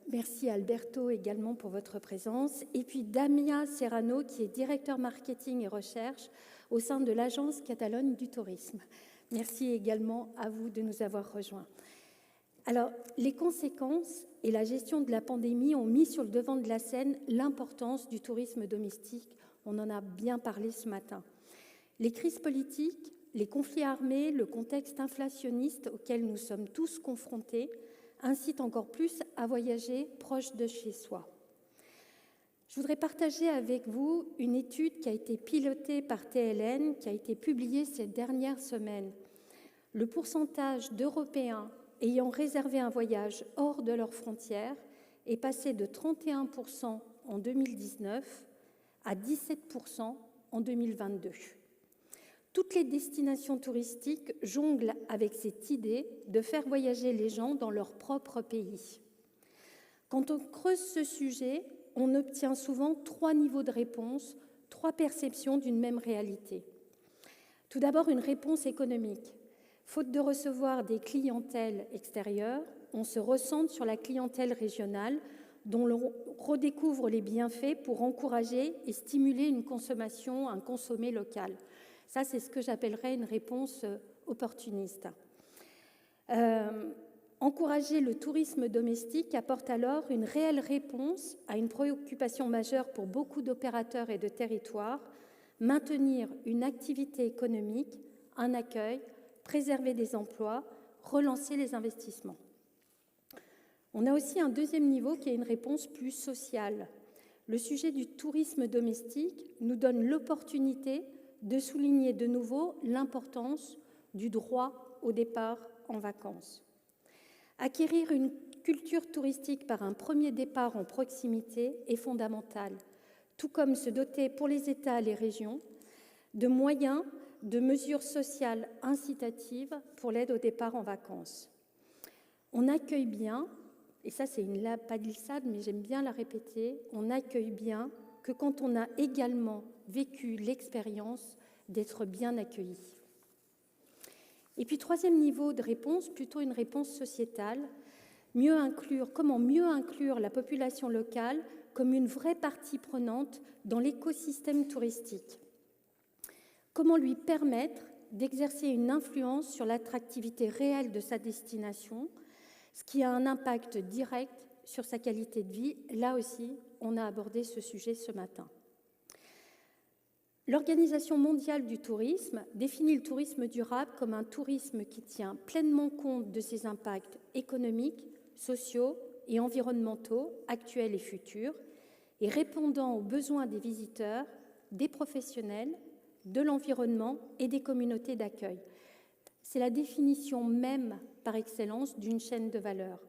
Merci à Alberto également pour votre présence. Et puis Damia Serrano, qui est directeur marketing et recherche au sein de l'Agence Catalogne du tourisme. Merci également à vous de nous avoir rejoints. Alors, les conséquences et la gestion de la pandémie ont mis sur le devant de la scène l'importance du tourisme domestique. On en a bien parlé ce matin. Les crises politiques, les conflits armés, le contexte inflationniste auquel nous sommes tous confrontés incitent encore plus à voyager proche de chez soi. Je voudrais partager avec vous une étude qui a été pilotée par TLN, qui a été publiée ces dernières semaines. Le pourcentage d'Européens ayant réservé un voyage hors de leurs frontières est passé de 31% en 2019 à 17% en 2022. Toutes les destinations touristiques jonglent avec cette idée de faire voyager les gens dans leur propre pays. Quand on creuse ce sujet, on obtient souvent 3 niveaux de réponse, 3 perceptions d'une même réalité. Tout d'abord, une réponse économique. Faute de recevoir des clientèles extérieures, on se recentre sur la clientèle régionale dont l'on redécouvre les bienfaits pour encourager et stimuler une consommation, un consommé local. Ça, c'est ce que j'appellerais une réponse opportuniste. Encourager le tourisme domestique apporte alors une réelle réponse à une préoccupation majeure pour beaucoup d'opérateurs et de territoires, maintenir une activité économique, un accueil, préserver des emplois, relancer les investissements. On a aussi un deuxième niveau qui est une réponse plus sociale. Le sujet du tourisme domestique nous donne l'opportunité de souligner de nouveau l'importance du droit au départ en vacances. Acquérir une culture touristique par un premier départ en proximité est fondamental, tout comme se doter pour les États et les régions de moyens, de mesures sociales incitatives pour l'aide au départ en vacances. On accueille bien, et ça c'est une lapalissade, mais j'aime bien la répéter, on accueille bien que quand on a également vécu l'expérience d'être bien accueilli. Et puis, troisième niveau de réponse, plutôt une réponse sociétale, comment mieux inclure la population locale comme une vraie partie prenante dans l'écosystème touristique. Comment lui permettre d'exercer une influence sur l'attractivité réelle de sa destination, ce qui a un impact direct sur sa qualité de vie. Là aussi, on a abordé ce sujet ce matin. L'Organisation mondiale du tourisme définit le tourisme durable comme un tourisme qui tient pleinement compte de ses impacts économiques, sociaux et environnementaux actuels et futurs, et répondant aux besoins des visiteurs, des professionnels, de l'environnement et des communautés d'accueil. C'est la définition même par excellence d'une chaîne de valeur.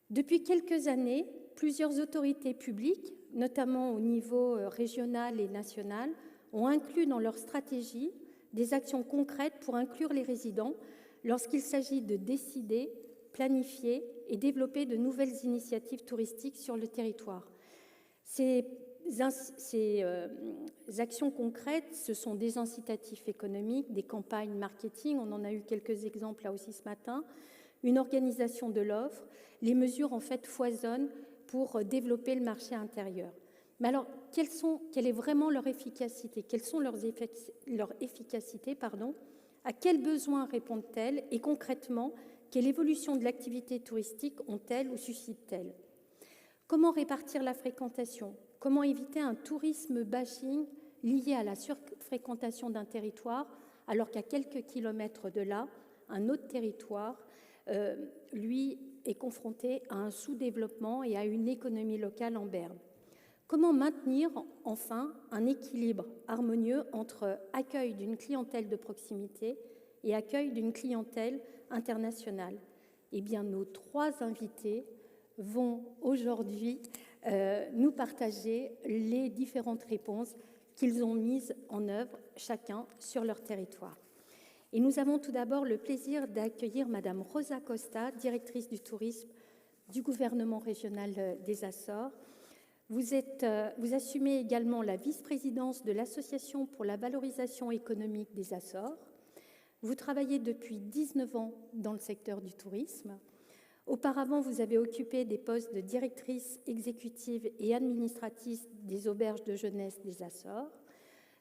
Depuis quelques années, plusieurs autorités publiques, notamment au niveau régional et national, ont inclus dans leur stratégie des actions concrètes pour inclure les résidents lorsqu'il s'agit de décider, planifier et développer de nouvelles initiatives touristiques sur le territoire. Ces actions concrètes, ce sont des incitatifs économiques, des campagnes marketing, on en a eu quelques exemples là aussi ce matin, une organisation de l'offre. Les mesures en fait foisonnent pour développer le marché intérieur. Mais alors, quelle est vraiment leur efficacité? Quelles sont leur efficacité, À quels besoins répondent-elles? Et concrètement, quelle évolution de l'activité touristique ont-elles ou suscitent-elles? Comment répartir la fréquentation? Comment éviter un tourisme bashing lié à la surfréquentation d'un territoire, alors qu'à quelques kilomètres de là, un autre territoire, lui, est confronté à un sous-développement et à une économie locale en berne? Comment maintenir, enfin, un équilibre harmonieux entre accueil d'une clientèle de proximité et accueil d'une clientèle internationale? Eh bien, nos 3 invités vont aujourd'hui nous partager les différentes réponses qu'ils ont mises en œuvre, chacun sur leur territoire. Et nous avons tout d'abord le plaisir d'accueillir Madame Rosa Costa, directrice du tourisme du gouvernement régional des Açores. Vous assumez également la vice-présidence de l'Association pour la valorisation économique des Açores. Vous travaillez depuis 19 ans dans le secteur du tourisme. Auparavant, vous avez occupé des postes de directrice exécutive et administratrice des auberges de jeunesse des Açores.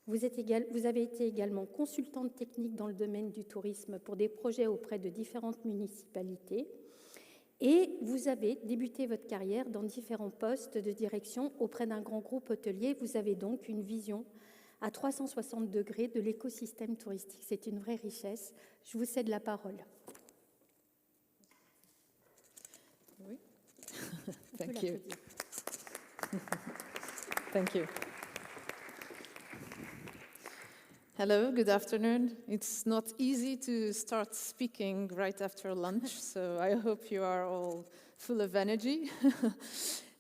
Vous avez été également consultante technique dans le domaine du tourisme pour des projets auprès de différentes municipalités. Et vous avez débuté votre carrière dans différents postes de direction auprès d'un grand groupe hôtelier. Vous avez donc une vision à 360 degrés de l'écosystème touristique. C'est une vraie richesse. Je vous cède la parole. Oui. Thank you. Thank you. Hello, good afternoon. It's not easy to start speaking right after lunch, so I hope you are all full of energy.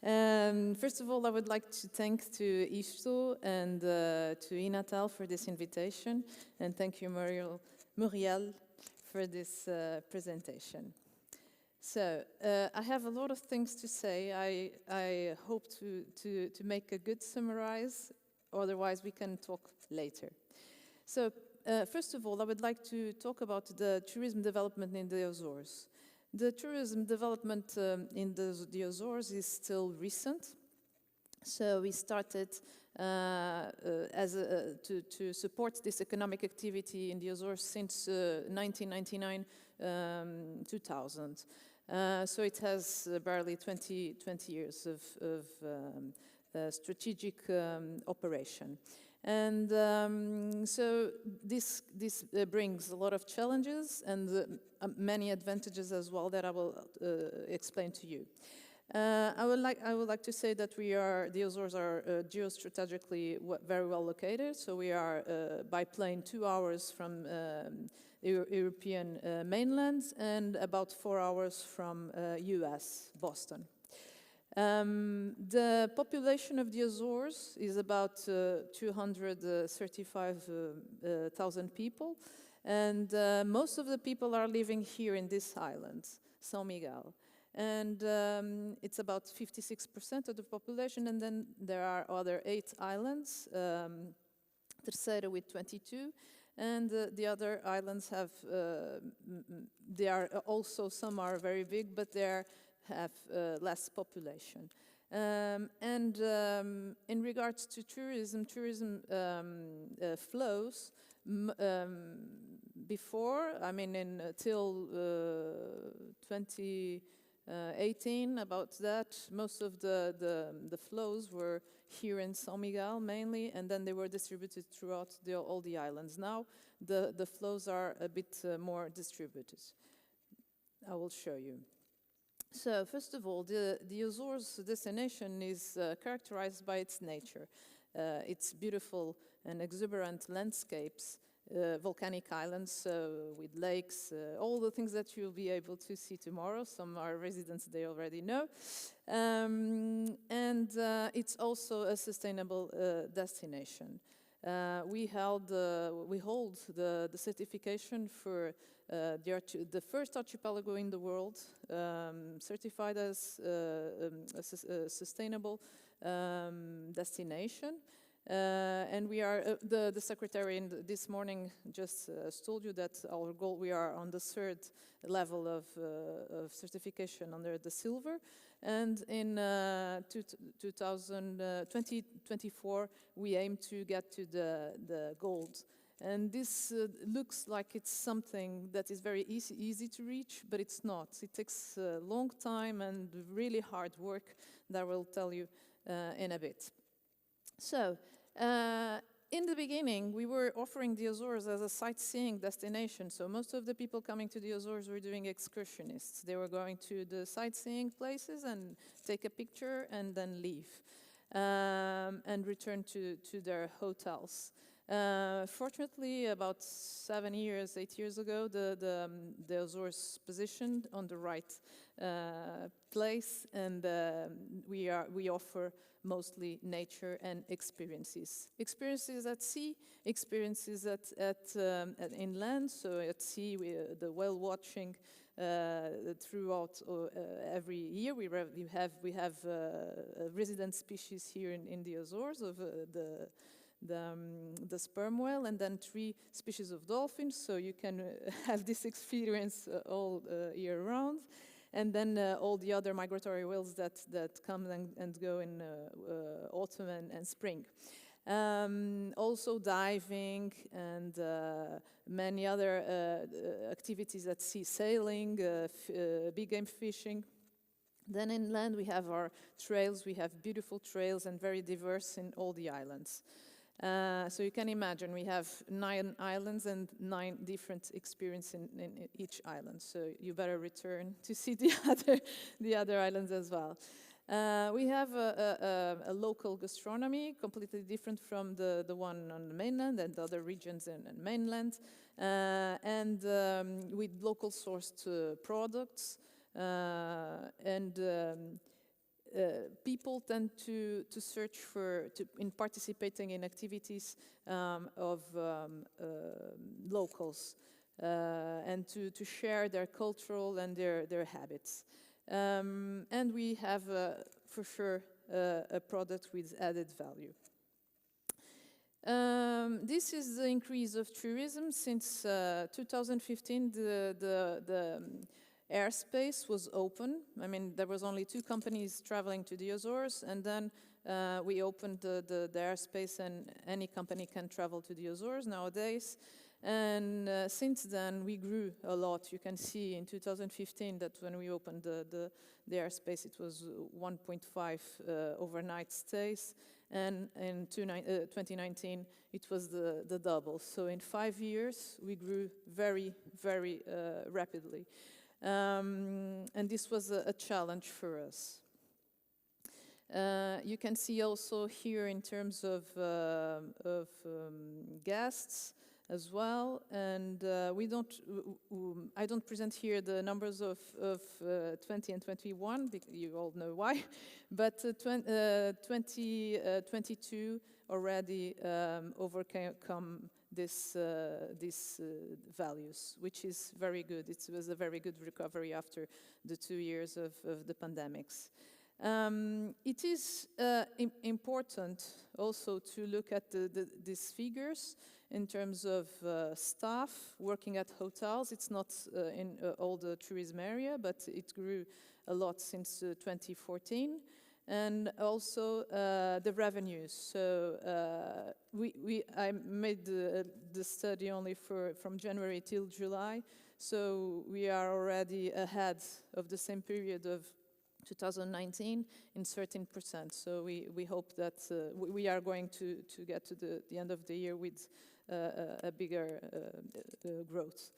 First of all, I would like to thank to Ishto and to Inatal for this invitation, and thank you, Muriel, for this presentation. So, I have a lot of things to say. I hope to make a good summarize, otherwise we can talk later. So, first of all, I would like to talk about the tourism development in the Azores. The tourism development in the Azores is still recent. So we started to support this economic activity in the Azores since 1999, 2000. So it has barely 20 years of strategic operation. And so this brings a lot of challenges and many advantages as well that I will explain to you. I would like to say that the Azores are geostrategically very well located. So we are by plane 2 hours from European mainland and about 4 hours from US, Boston. The population of the Azores is about 235,000 people, and most of the people are living here in this island, São Miguel. And it's about 56% of the population, and then there are other 8 islands, Terceira with 22, and the other islands have, they are also, some are very big, but they're have less population. In regards to tourism flows, before, I mean, until 2018, about that, most of the flows were here in São Miguel mainly, and then they were distributed throughout all the islands. Now, the flows are a bit more distributed. I will show you. So, first of all, the Azores destination is characterized by its nature, its beautiful and exuberant landscapes, volcanic islands with lakes, all the things that you'll be able to see tomorrow. Some are residents, they already know. It's also a sustainable destination. We hold the certification for the first archipelago in the world certified as a sustainable destination. And we are, the secretary this morning just told you that our goal, we are on the 3rd level of certification under the silver. And in 2024, we aim to get to the gold. And this looks like it's something that is very easy to reach, but it's not. It takes a long time and really hard work that I will tell you in a bit. So, in the beginning, we were offering the Azores as a sightseeing destination. So most of the people coming to the Azores were doing excursionists. They were going to the sightseeing places and take a picture and then leave and return to their hotels. Fortunately, about 8 years ago, the Azores positioned on the right place, and we offer mostly nature and experiences. Experiences at sea, experiences at inland. So at sea, the whale watching throughout every year. We have a resident species here in the Azores of the sperm whale, and then 3 species of dolphins, so you can have this experience all year round. And then all the other migratory whales that come and go in autumn and spring. Also diving and many other activities at sea, sailing, big game fishing. Then inland we have our trails, we have beautiful trails and very diverse in all the islands. So you can imagine we have 9 islands and 9 different experiences in each island. So you better return to see the other islands as well. We have a local gastronomy, completely different from the one on the mainland and the other regions in mainland, and with local sourced products. People tend to search in participating in activities of locals and to share their cultural and their habits. And we have, for sure, a product with added value. This is the increase of tourism since 2015. The airspace was open. I mean, there was only 2 companies traveling to the Azores, and then we opened the airspace, and any company can travel to the Azores nowadays. And since then, we grew a lot. You can see in 2015 that when we opened the airspace, it was 1.5 overnight stays, and in 2019, it was the double. So in 5 years, we grew very, very rapidly. And this was a challenge for us. You can see also here in terms of guests as well, and I don't present here the numbers of 20 and 21, because you all know why, but 2022 already overcome these values, which is very good. It was a very good recovery after the 2 years of the pandemics. It is important also to look at these figures in terms of staff working at hotels. It's not in all the tourism area, but it grew a lot since 2014. And also the revenues. So I made the study only from January till July. So we are already ahead of the same period of 2019 in 13%. So we hope that we are going to get to the end of the year with a bigger growth.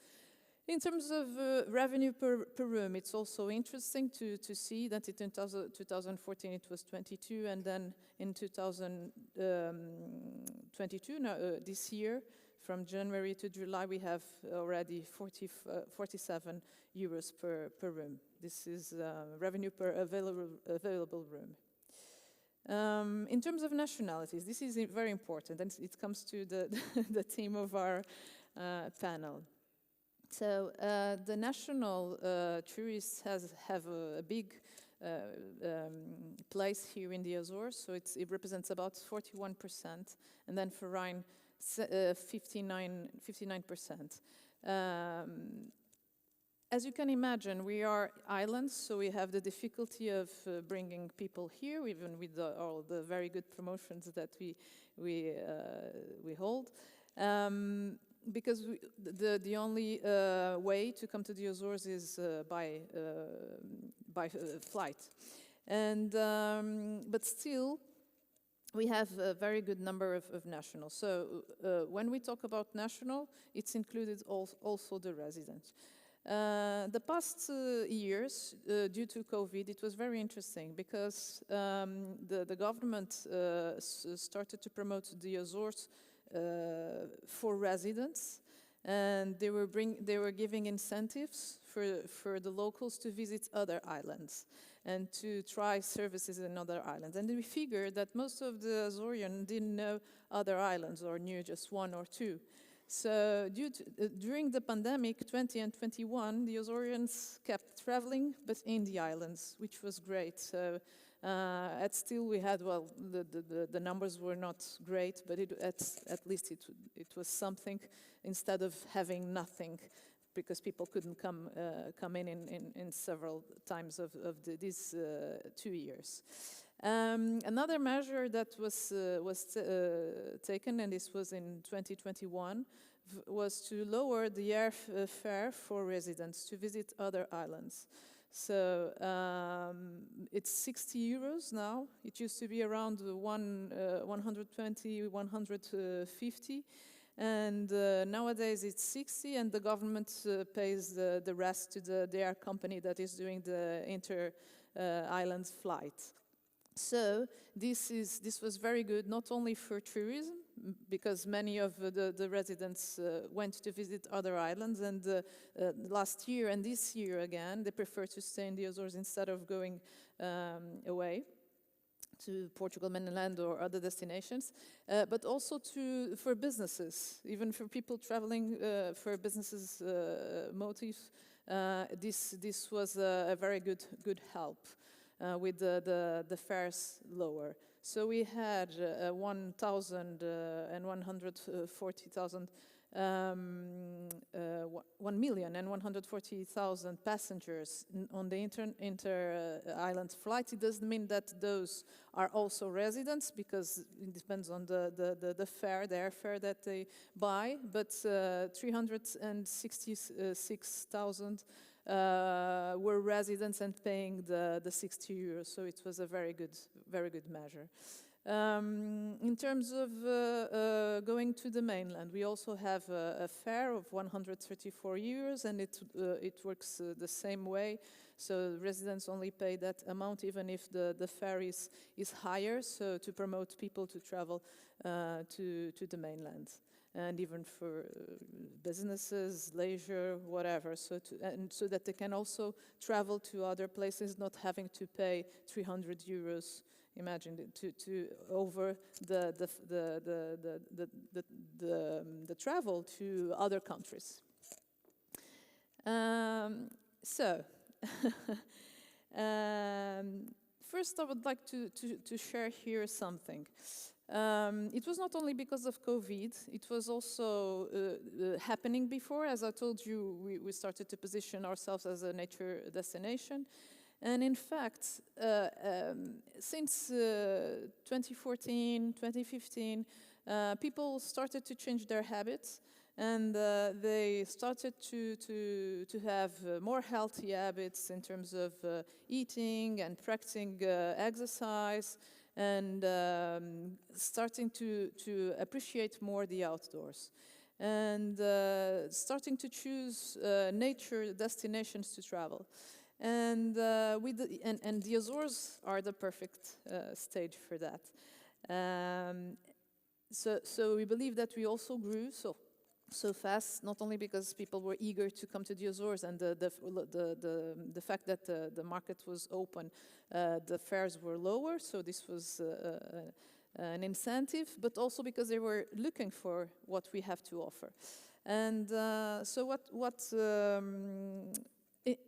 In terms of revenue per room, it's also interesting to see that in 2014 it was 22, and then in 2022, this year, from January to July, we have already 47 euros per room. This is revenue per available room. In terms of nationalities, this is very important, and it comes to the theme of our panel. So the national tourists have a big place here in the Azores, so it represents about 41%, and then foreign 59%. As you can imagine, we are islands, so we have the difficulty of bringing people here, even with all the very good promotions that we hold. Because the only way to come to the Azores is by flight, and but still we have a very good number of nationals. So when we talk about national, it's included also the residents. The past years, due to COVID, it was very interesting because the government started to promote the Azores for residents, and they were giving incentives for the locals to visit other islands and to try services in other islands. And we figured that most of the Azoreans didn't know other islands or knew just 1 or 2. So during the pandemic, 20 and 21, the Azoreans kept traveling, but in the islands, which was great. So still we had, well, the numbers were not great, but at least it was something instead of having nothing because people couldn't come in several times of these 2 years. Another measure that was taken, and this was in 2021, was to lower the airfare for residents to visit other islands. So it's 60 euros now. It used to be around 120, 150. And nowadays it's 60, and the government pays the rest to the air company that is doing the inter-island flight. So this was very good, not only for tourism, because many of the residents went to visit other islands, and last year and this year again, they prefer to stay in the Azores instead of going away to Portugal mainland or other destinations, but also for businesses, even for people traveling for businesses motives. This was a very good help. With the fares lower. So we had 1,140,000 passengers on the inter-island flight. It doesn't mean that those are also residents, because it depends on the fare, the airfare that they buy, but 366,000 were residents and paying the 60 euros, so it was a very good measure. In terms of going to the mainland, we also have a fare of 134 euros, and it works the same way. So residents only pay that amount, even if the fare is higher, so to promote people to travel to the mainland. And even for businesses, leisure, whatever, so that they can also travel to other places, not having to pay 300 euros. Imagine to over the travel to other countries. First, I would like to share here something. It was not only because of COVID, it was also happening before. As I told you, we started to position ourselves as a nature destination. And in fact, since 2014, 2015, people started to change their habits, and they started to have more healthy habits in terms of eating and practicing exercise, and starting to appreciate more the outdoors, and starting to choose nature destinations to travel. And the Azores are the perfect stage for that. So we believe that we also grew so fast, not only because people were eager to come to the Azores, and the fact that the market was open, the fares were lower, so this was an incentive, but also because they were looking for what we have to offer. And so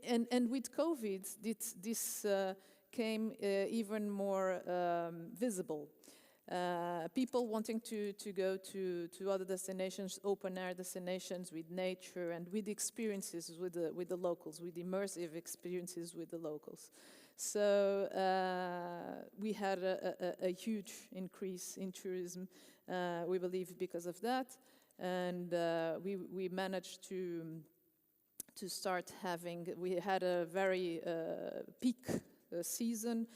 and with COVID, this came even more visible. People wanting to go to other destinations, open-air destinations with nature and with experiences with the locals, with immersive experiences with the locals. So we had a huge increase in tourism, we believe, because of that, and we managed to start having. We had a very peak season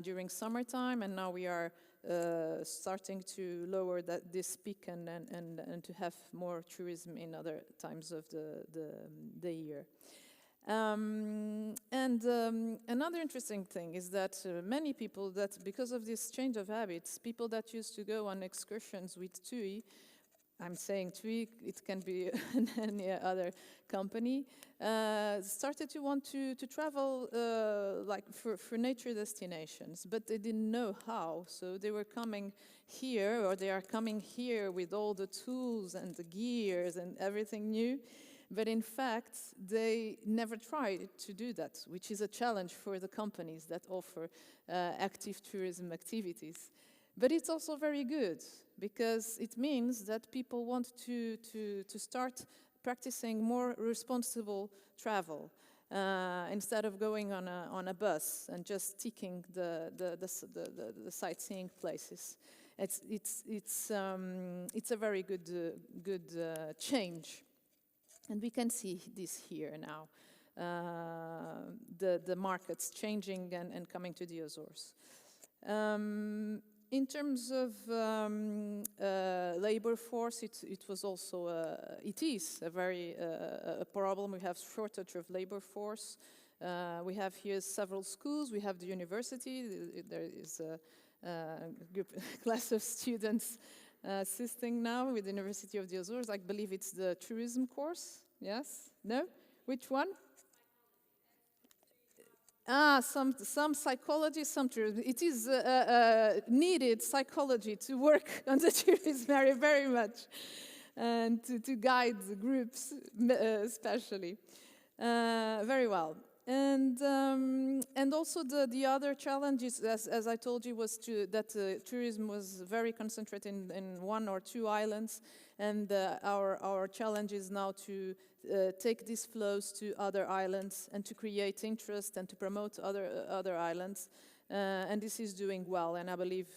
during summertime, and now we are starting to lower this peak and to have more tourism in other times of the year. Another interesting thing is that many people that, because of this change of habits, people that used to go on excursions with TUI, I'm saying TUI, it can be any other company, started to want to travel like for nature destinations, but they didn't know how. So they were coming here, or they are coming here with all the tools and the gears and everything new. But in fact, they never tried to do that, which is a challenge for the companies that offer active tourism activities. But it's also very good, because it means that people want to start practicing more responsible travel. Instead of going on a bus and just ticking the sightseeing places, it's a very good change, and we can see this here now. The markets changing and coming to the Azores. In terms of labor force, it was also it is a very a problem. We have shortage of labor force. We have here several schools. We have the university. There is a class of students assisting now with the University of the Azores. I believe it's the tourism course. Yes? No? Which one? Some psychology, some tourism. It is needed psychology to work on the tourism area very much, and to guide the groups especially. Very well. And also the other challenges, as I told you, was that tourism was very concentrated in one or two islands, and our challenge is now to take these flows to other islands and to create interest and to promote other islands, and this is doing well, and I believe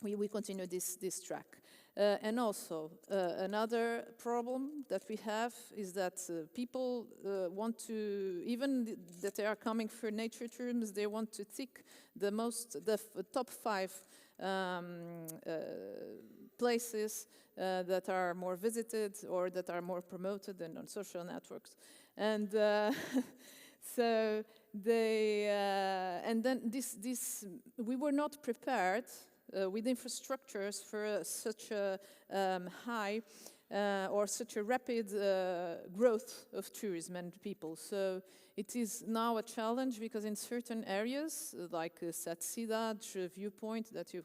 we continue this track. And also, another problem that we have is that people want to, even that they are coming for nature tourism, they want to tick the top 5 places that are more visited or that are more promoted and on social networks. And so they, and then this we were not prepared with infrastructures for such a high or such a rapid growth of tourism and people. So it is now a challenge because in certain areas, like Cidade viewpoint that you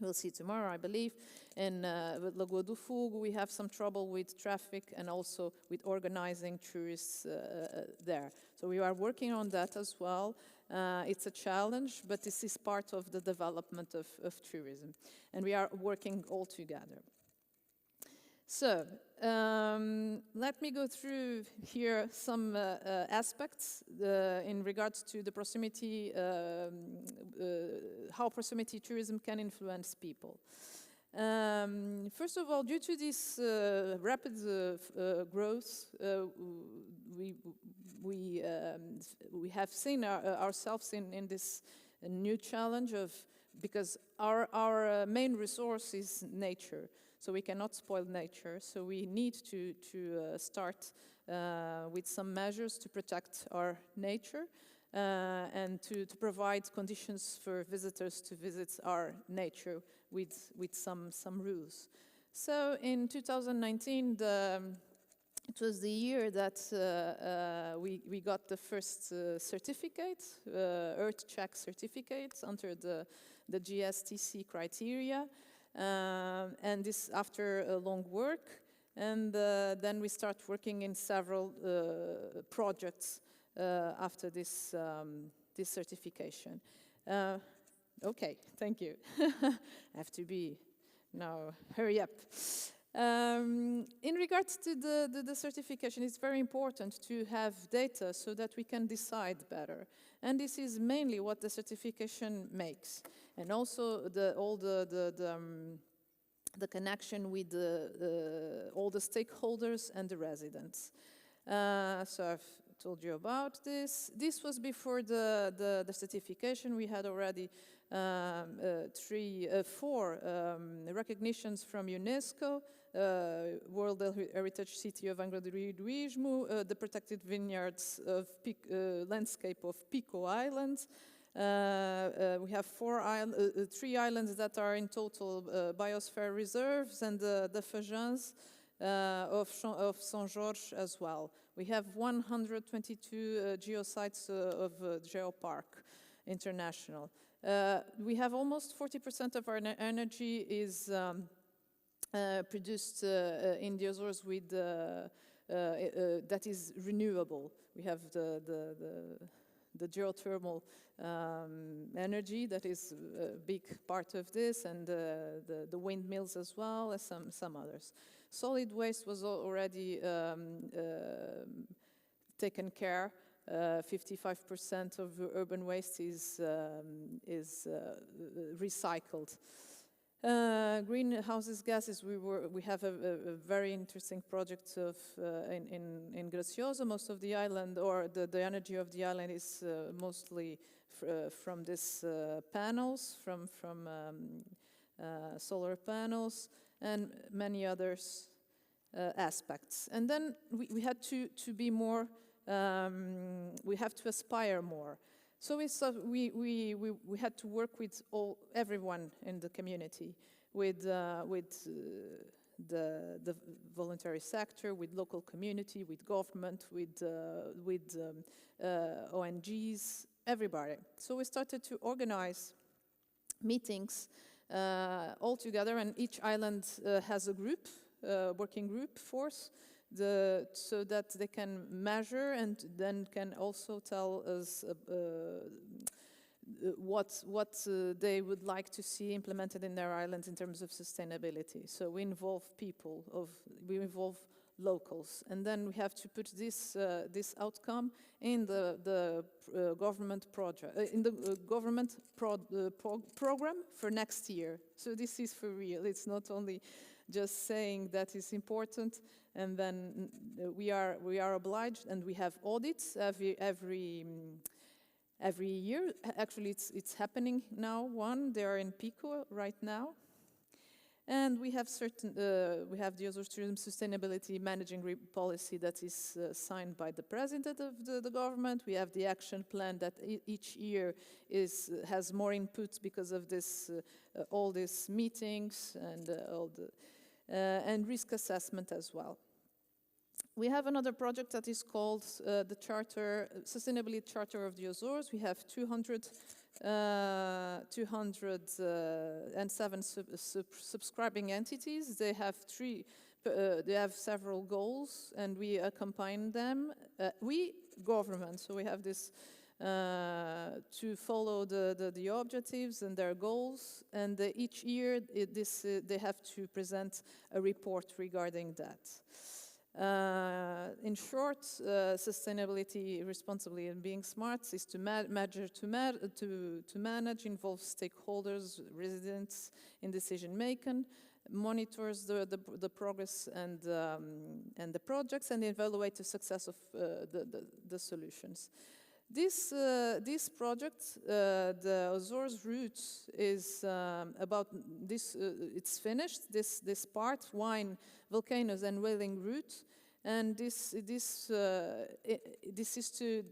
will see tomorrow, I believe, and with Lagoa do Fogo, we have some trouble with traffic and also with organizing tourists there. So we are working on that as well. It's a challenge, but this is part of the development of tourism, and we are working all together. So let me go through here some aspects in regards to the proximity, how proximity tourism can influence people. First of all, due to this rapid growth, we have seen ourselves in this new challenge of, because our main resource is nature, so we cannot spoil nature. So we need to start with some measures to protect our nature and to provide conditions for visitors to visit our nature with some rules. So in 2019, it was the year that we got the first certificate, EarthCheck certificate, under the GSTC criteria, and this after a long work, and then we start working in several projects after this certification. Okay, thank you. I have to be now, hurry up. In regards to the certification, it's very important to have data so that we can decide better. And this is mainly what the certification makes. And also all the connection with all the stakeholders and the residents. So I've told you about this. This was before the certification. We had already 4 recognitions from UNESCO, World Heritage City of Angra do Heroísmo, the protected vineyards of landscape of Pico Island. We have 3 islands that are in total biosphere reserves, and the Fajans of São Jorge as well. We have 122 geosites of Geopark International. We have almost 40% of our energy is produced in the Azores with that is renewable. We have the geothermal energy that is a big part of this, and the windmills as well as some others. Solid waste was already taken care. 55% of urban waste is recycled. Greenhouse gases, we have a very interesting project in Graciosa. Most of the island, or the energy of the island, is mostly from these panels, from solar panels, and many others aspects. And then we had to be more. We have to aspire more. So we had to work with everyone in the community, with the voluntary sector, with local community, with government, with ONGs, everybody. So we started to organize meetings all together, and each island has a group, working group force, so that they can measure and then can also tell us what they would like to see implemented in their islands in terms of sustainability. So we involve people, we involve locals, and then we have to put this outcome in the government project, in the government program for next year. So this is for real. It's not only just saying that is important, and then we are obliged, and we have audits every year. Actually, it's happening now. They are in Pico right now, and we have we have the Azores Tourism Sustainability Managing Policy that is signed by the president of the government. We have the action plan that each year has more input because of this all these meetings and and risk assessment as well. We have another project that is called the Sustainability Charter of the Azores. We have 207 subscribing entities. They have several goals, and we accompany them. We government, so we have this to follow the objectives and their goals, and each year they have to present a report regarding that. In short, sustainability responsibly and being smart is to manage, involve stakeholders, residents in decision making, monitors the progress and the projects, and evaluate the success of the solutions. This project, the Azores route, is about this. It's finished. This part, wine, volcanoes, and whaling route, and this is to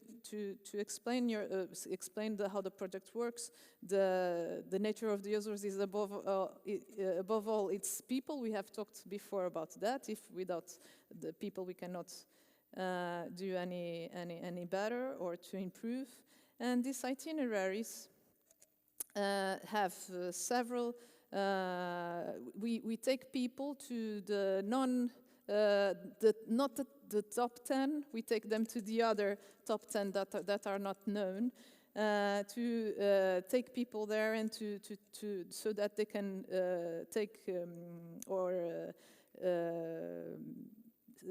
explain how the project works. The nature of the Azores is above all its people. We have talked before about that. If without the people, we cannot do any better or to improve. And these itineraries have several. We take people to not the top 10. We take them to the other top 10 that are not known. To take people there and so that they can take or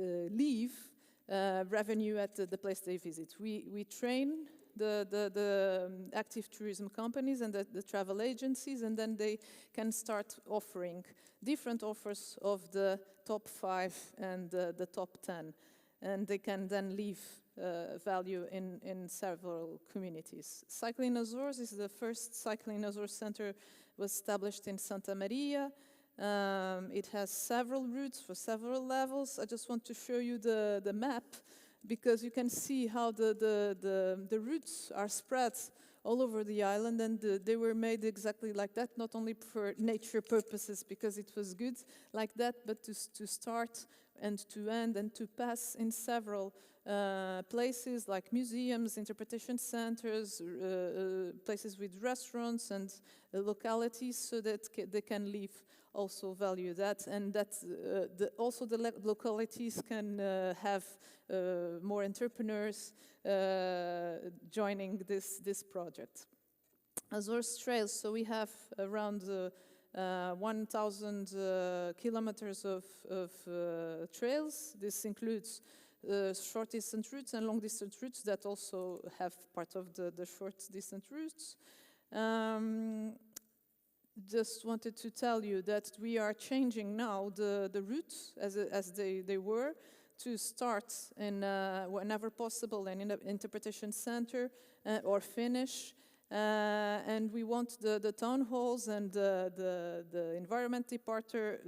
leave revenue at the place they visit. We train the active tourism companies and the travel agencies, and then they can start offering different offers of the top 5 and the top 10, and they can then leave value in several communities. Cycling Azores is the first Cycling Azores Center, was established in Santa Maria. It has several routes for several levels. I just want to show you the map, because you can see how the routes are spread all over the island, and they were made exactly like that, not only for nature purposes, because it was good like that, but to start and to end and to pass in several places like museums, interpretation centers, places with restaurants and localities, so that they can leave also value that, and that also the localities can have more entrepreneurs joining this project. Azores Trails, so we have around 1,000 kilometers of trails. This includes short distance routes and long distance routes that also have part of the short distance routes. Just wanted to tell you that we are changing now the routes as they were, to start in whenever possible in an interpretation center or finish. And we want the town halls and the environment departure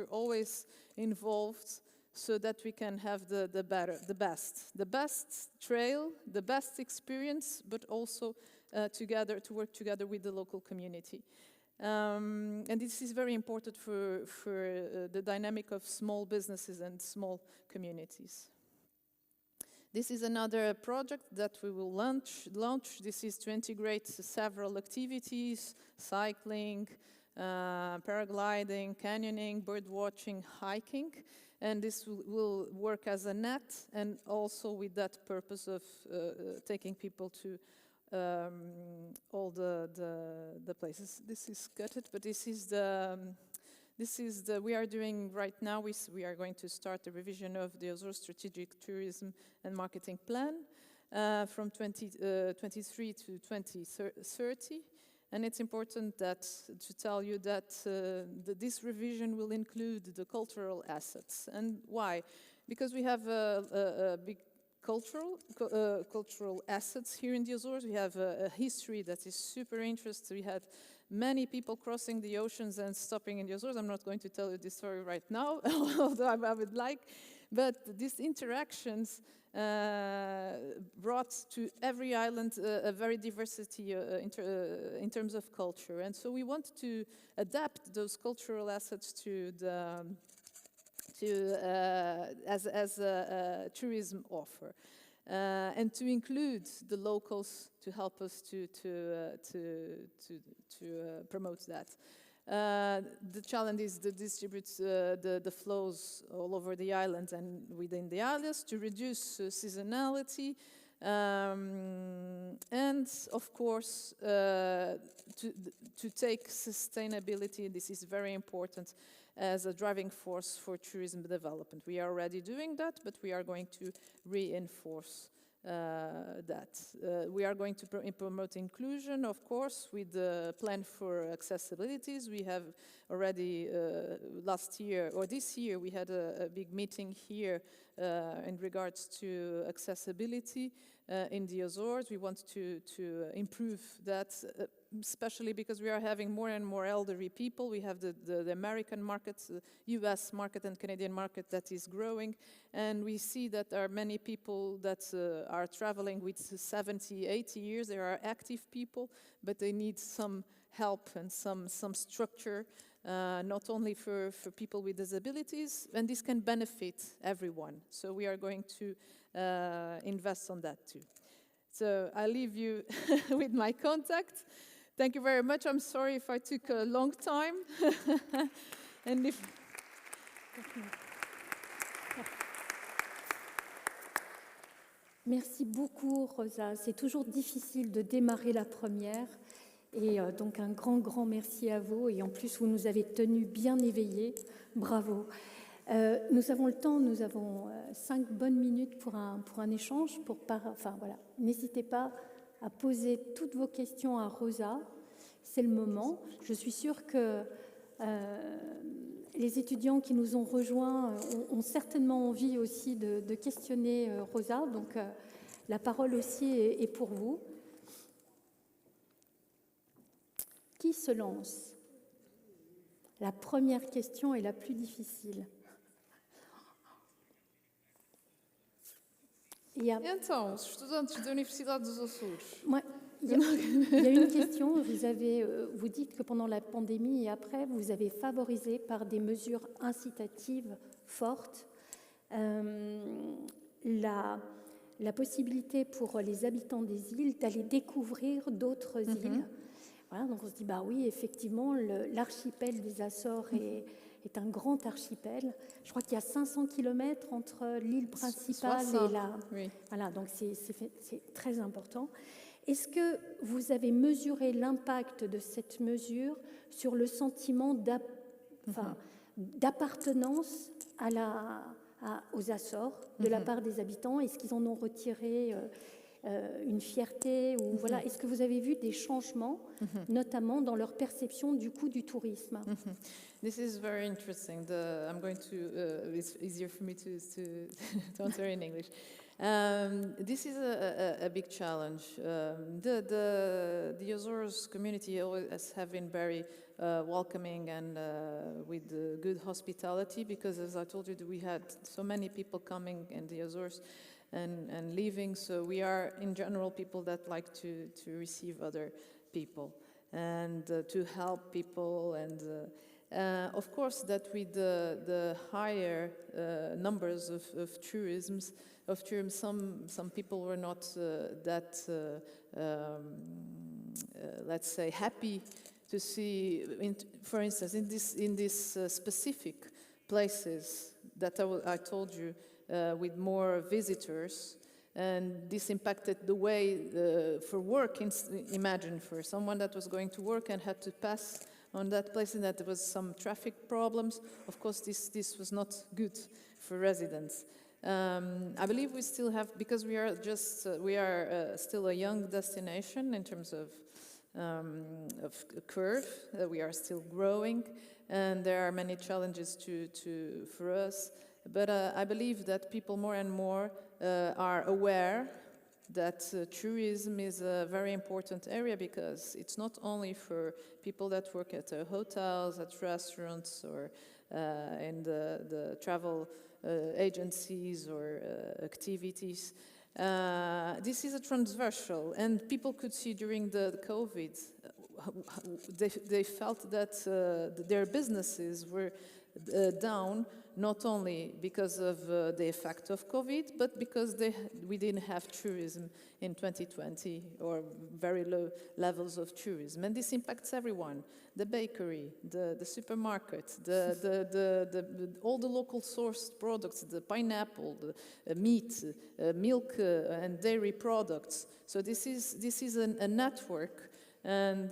always involved, so that we can have the best trail, the best experience, but also to work together with the local community. And this is very important for the dynamic of small businesses and small communities. This is another project that we will launch. This is to integrate several activities: cycling, paragliding, canyoning, bird watching, hiking. And this will work as a net, and also with that purpose of taking people to all the places. This is gutted, but this is the we are doing right now. We are going to start the revision of the Azores Strategic Tourism and Marketing Plan from 2023 to 2030. And it's important to tell you that this revision will include the cultural assets. And why? Because we have a big cultural assets here in the Azores. We have a history that is super interesting. We had many people crossing the oceans and stopping in the Azores. I'm not going to tell you this story right now, although I would like. But these interactions brought to every island a very diversity in terms of culture. And so we want to adapt those cultural assets to as a tourism offer, and to include the locals to help us to promote that. The challenge is to distribute the flows all over the island and within the islands to reduce seasonality, and of course to take sustainability. This is very important as a driving force for tourism development. We are already doing that, but we are going to reinforce that. We are going to promote inclusion, of course, with the plan for accessibilities. We have already last year, or this year, we had a big meeting here in regards to accessibility in the Azores. We want to improve that, especially because we are having more and more elderly people. We have the American market, the US market and Canadian market that is growing. And we see that there are many people that are traveling with 70, 80 years. They are active people, but they need some help and some structure, not only for people with disabilities, and this can benefit everyone. So we are going to invest on that too. So I leave you with my contact. Thank you very much. I'm sorry if I took a long time. And if Merci beaucoup, Rosa. C'est toujours difficile de démarrer la première. Et donc un grand merci à vous. Et en plus, vous nous avez tenus bien éveillés. Bravo. Nous avons le temps, nous avons 5 bonnes minutes pour un échange. Enfin voilà, n'hésitez pas à poser toutes vos questions à Rosa. C'est le moment. Je suis sûre que les étudiants qui nous ont rejoints ont certainement envie aussi de questionner Rosa. Donc la parole aussi est pour vous. Qui se lance? La première question est la plus difficile. Então, os estudantes da Universidade dos Açores. Il y a une question. Vous dites que pendant la pandémie et après, vous avez favorisé par des mesures incitatives fortes la possibilité pour les habitants des îles d'aller découvrir d'autres îles. Voilà, donc on se dit, bah oui, effectivement, l'archipel des Açores est un grand archipel. Je crois qu'il y a 500 km entre l'île principale 60, et la... Oui. Voilà, donc c'est très important. Est-ce que vous avez mesuré l'impact de cette mesure sur le sentiment d'appartenance aux Açores de la part des habitants? Est-ce qu'ils en ont retiré une fierté ou voilà. Est-ce que vous avez vu des changements, notamment dans leur perception du coût du tourisme? This is very interesting. I'm going to, it's easier for me to to answer in English. This is a big challenge. The Azores community always have been very welcoming and with good hospitality, because as I told you, we had so many people coming in the Azores and leaving, so we are in general people that like to receive other people and to help people, and of course that with the higher numbers of tourism, some people were not that let's say happy to see, for instance, in these specific places that I told you, with more visitors, and this impacted the way for work. Imagine for someone that was going to work and had to pass on that place, and that there was some traffic problems. Of course, this was not good for residents. I believe we still have, because we are still a young destination in terms of curve. We are still growing, and there are many challenges for us. But I believe that people more and more are aware that tourism is a very important area, because it's not only for people that work at hotels, at restaurants, or in the travel agencies or activities. This is a transversal, and people could see during the COVID, they felt that their businesses were down, not only because of the effect of COVID, but because we didn't have tourism in 2020, or very low levels of tourism. And this impacts everyone: the bakery, the supermarket, all the local sourced products, the pineapple, the meat, milk, and dairy products. So this is a network. And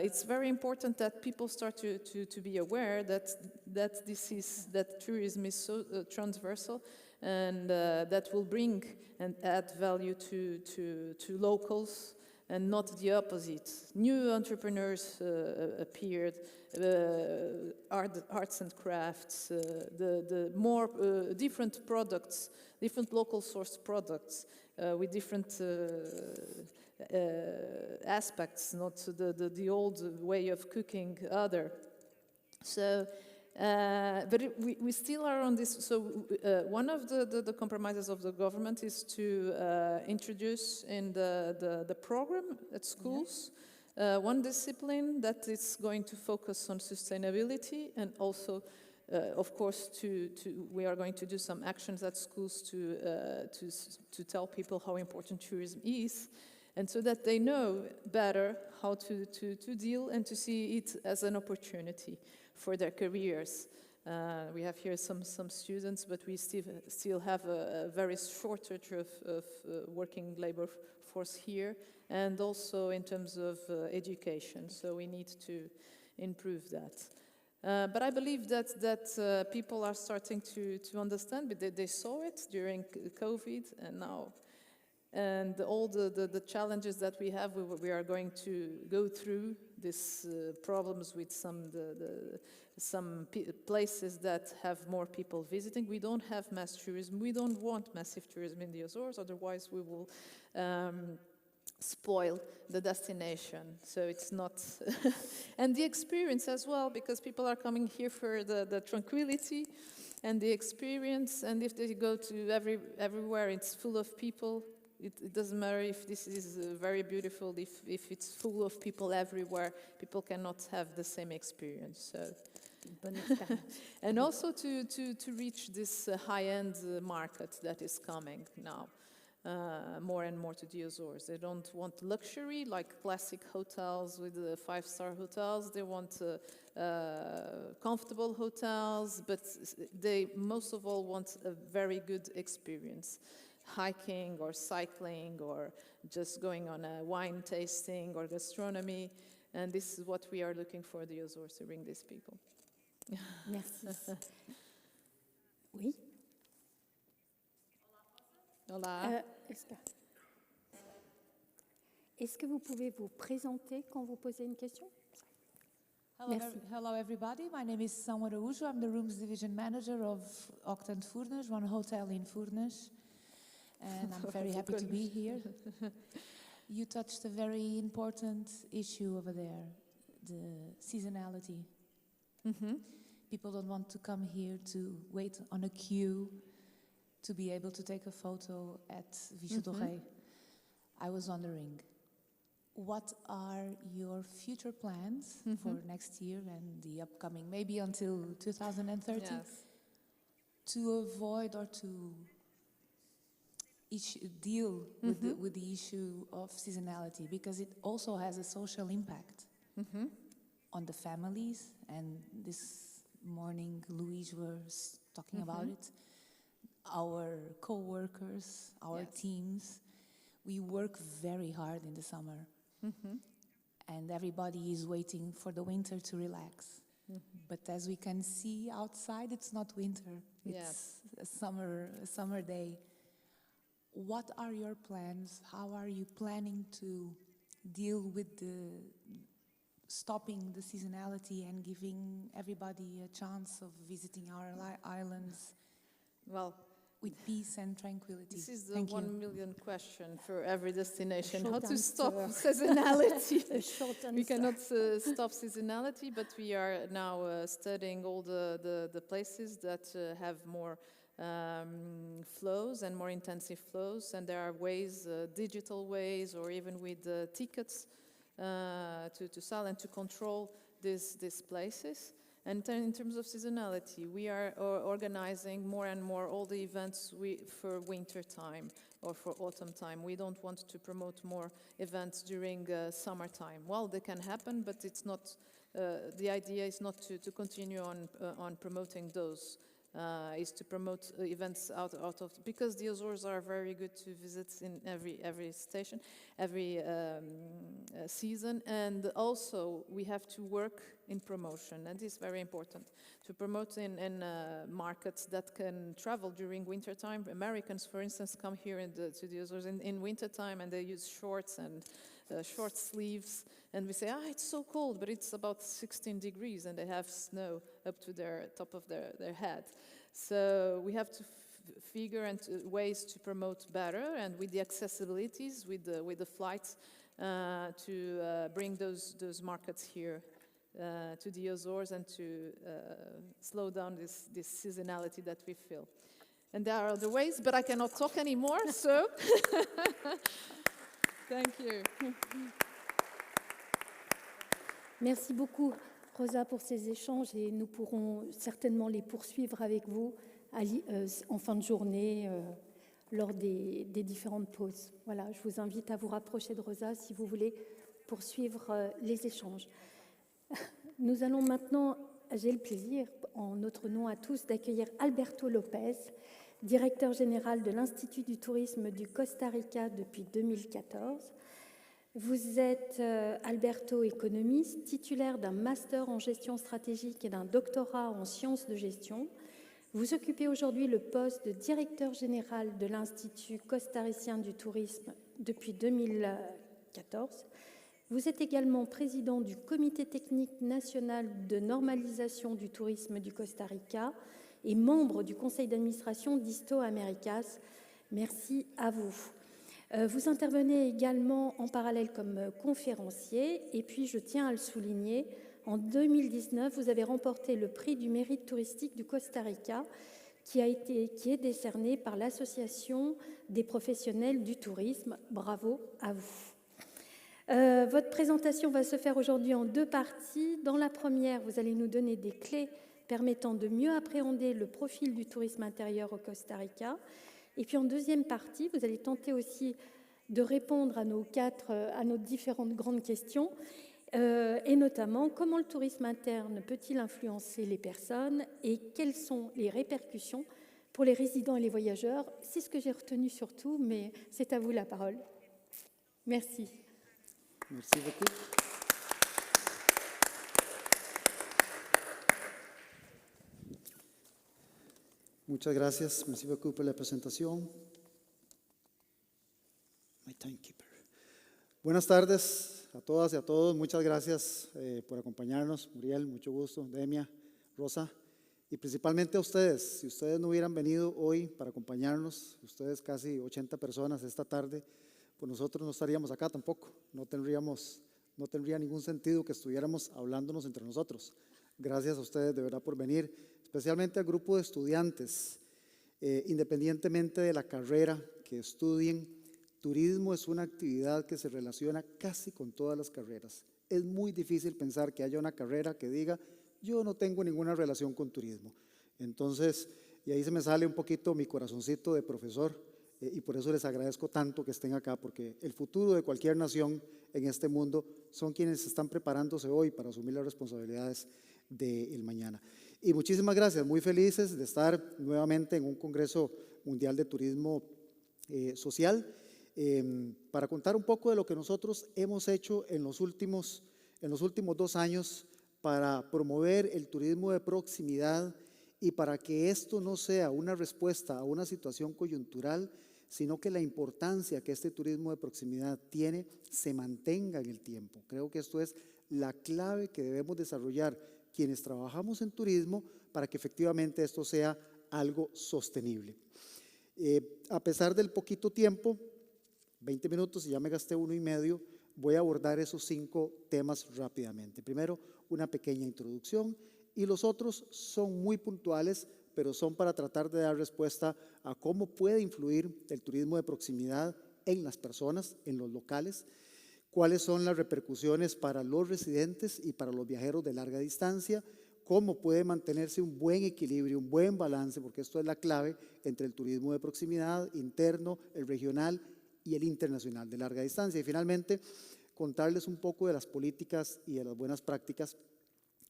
it's very important that people start to be aware that tourism is so transversal, and that will bring and add value to locals, and not the opposite. New entrepreneurs appeared, arts and crafts, the more different products, different local source products with different aspects, not the old way of cooking other. So, but we still are on this. So one of the compromises of the government is to introduce in the program at schools one discipline that is going to focus on sustainability, and also of course, we are going to do some actions at schools to tell people how important tourism is, and so that they know better how to deal and to see it as an opportunity for their careers. We have here some students, but we still have a very shortage of working labor force here, and also in terms of education. So we need to improve that. But I believe that people are starting to understand, but they saw it during COVID, and now. And all the challenges that we have, we are going to go through these problems with some places that have more people visiting. We don't have mass tourism. We don't want massive tourism in the Azores, otherwise we will spoil the destination. So it's not... and the experience as well, because people are coming here for the tranquility and the experience, and if they go to everywhere, it's full of people. It doesn't matter if this is very beautiful, if it's full of people everywhere, people cannot have the same experience. So. And also to reach this high-end market that is coming now, more and more to the Azores. They don't want luxury like classic hotels with the five-star hotels. They want comfortable hotels, but they most of all want a very good experience. hiking or cycling or just going on a wine tasting or gastronomy. And this is what we are looking for the Azores to bring these people. Merci. Oui. Hola. Est-ce que vous pouvez vous présenter quand vous posez une question? Hello, Merci. hello everybody. My name is Samuel Araújo. I'm the rooms division manager of Octant Furnas, one hotel in Furnas. And I'm very happy to be here. You touched a very important issue over there, the seasonality. People don't want to come here to wait on a queue to be able to take a photo at Vicho do Rei. I was wondering, what are your future plans for next year and the upcoming, maybe until 2030, Yes. to avoid or to deal with the issue of seasonality? Because it also has a social impact on the families, and this morning Louise was talking about it. Our co-workers, our Yes. teams, we work very hard in the summer. And everybody is waiting for the winter to relax. But as we can see outside, it's not winter. It's a summer day. What are your plans? How are you planning to deal with the stopping the seasonality and giving everybody a chance of visiting our islands Well, with peace and tranquility? this is the Thank you. 1 million question for every destination. short How to stop answer. seasonality? A short answer. We cannot stop seasonality, but we are now studying all the places that have more flows and more intensive flows. And there are ways, digital ways, or even with tickets to sell and to control these places. And then in terms of seasonality, we are organizing more and more all the events for winter time or for autumn time. We don't want to promote more events during summertime. Well, they can happen, but it's not. The idea is not to continue on promoting those. Is to promote events out of, because the Azores are very good to visit in every station, every season, and also we have to work in promotion, and it's very important to promote in markets that can travel during winter time. Americans, for instance, come here to the Azores in winter time, and they use shorts and short sleeves, and we say, it's so cold, but it's about 16 degrees, and they have snow up to their top of their head. So we have to figure ways to promote better, and with the accessibilities, with the flights, to bring those markets here to the Azores, and to slow down this seasonality that we feel. And there are other ways, but I cannot talk anymore, so thank you. Merci beaucoup, Rosa, pour ces échanges, et nous pourrons certainement les poursuivre avec vous en fin de journée, lors des différentes pauses. Voilà, je vous invite à vous rapprocher de Rosa si vous voulez poursuivre les échanges. Nous allons maintenant, j'ai le plaisir, en notre nom à tous, d'accueillir Alberto Lopez, directeur général de l'Institut du tourisme du Costa Rica depuis 2014. Vous êtes, Alberto, économiste, titulaire d'un master en gestion stratégique et d'un doctorat en sciences de gestion. Vous occupez aujourd'hui le poste de directeur général de l'Institut costaricien du tourisme depuis 2014. Vous êtes également président du Comité technique national de normalisation du tourisme du Costa Rica et membre du conseil d'administration d'Isto Americas. Merci à vous. Vous intervenez également en parallèle comme conférencier, et puis je tiens à le souligner, en 2019, vous avez remporté le prix du mérite touristique du Costa Rica, qui est décerné par l'Association des professionnels du tourisme. Bravo à vous. Votre présentation va se faire aujourd'hui en 2 parties. Dans la première, vous allez nous donner des clés permettant de mieux appréhender le profil du tourisme intérieur au Costa Rica. Et puis en deuxième partie, vous allez tenter aussi de répondre à nos différentes grandes questions, et notamment comment le tourisme interne peut-il influencer les personnes et quelles sont les répercussions pour les résidents et les voyageurs. C'est ce que j'ai retenu surtout, mais c'est à vous la parole. Merci. Merci beaucoup. Muchas gracias. Merci beaucoup por la presentación. My timekeeper. Buenas tardes a todas y a todos. Muchas gracias por acompañarnos. Muriel, mucho gusto. Demia, Rosa. Y principalmente a ustedes. Si ustedes no hubieran venido hoy para acompañarnos, ustedes casi 80 personas esta tarde, pues nosotros no estaríamos acá tampoco. No tendría ningún sentido que estuviéramos hablándonos entre nosotros. Gracias a ustedes de verdad por venir, especialmente al grupo de estudiantes. Independientemente de la carrera que estudien, turismo es una actividad que se relaciona casi con todas las carreras. Es muy difícil pensar que haya una carrera que diga, yo no tengo ninguna relación con turismo. Entonces, y ahí se me sale un poquito mi corazoncito de profesor, y por eso les agradezco tanto que estén acá, porque el futuro de cualquier nación en este mundo son quienes están preparándose hoy para asumir las responsabilidades del mañana. Y muchísimas gracias, muy felices de estar nuevamente en un Congreso Mundial de Turismo Social, para contar un poco de lo que nosotros hemos hecho en los últimos 2 años para promover el turismo de proximidad y para que esto no sea una respuesta a una situación coyuntural, sino que la importancia que este turismo de proximidad tiene se mantenga en el tiempo. Creo que esto es la clave que debemos desarrollar quienes trabajamos en turismo para que efectivamente esto sea algo sostenible. A pesar del poquito tiempo, 20 minutos y ya me gasté 1,5, voy a abordar esos 5 temas rápidamente. Primero, una pequeña introducción y los otros son muy puntuales, pero son para tratar de dar respuesta a cómo puede influir el turismo de proximidad en las personas, en los locales, cuáles son las repercusiones para los residentes y para los viajeros de larga distancia, cómo puede mantenerse un buen equilibrio, un buen balance, porque esto es la clave entre el turismo de proximidad interno, el regional y el internacional de larga distancia. Y finalmente, contarles un poco de las políticas y de las buenas prácticas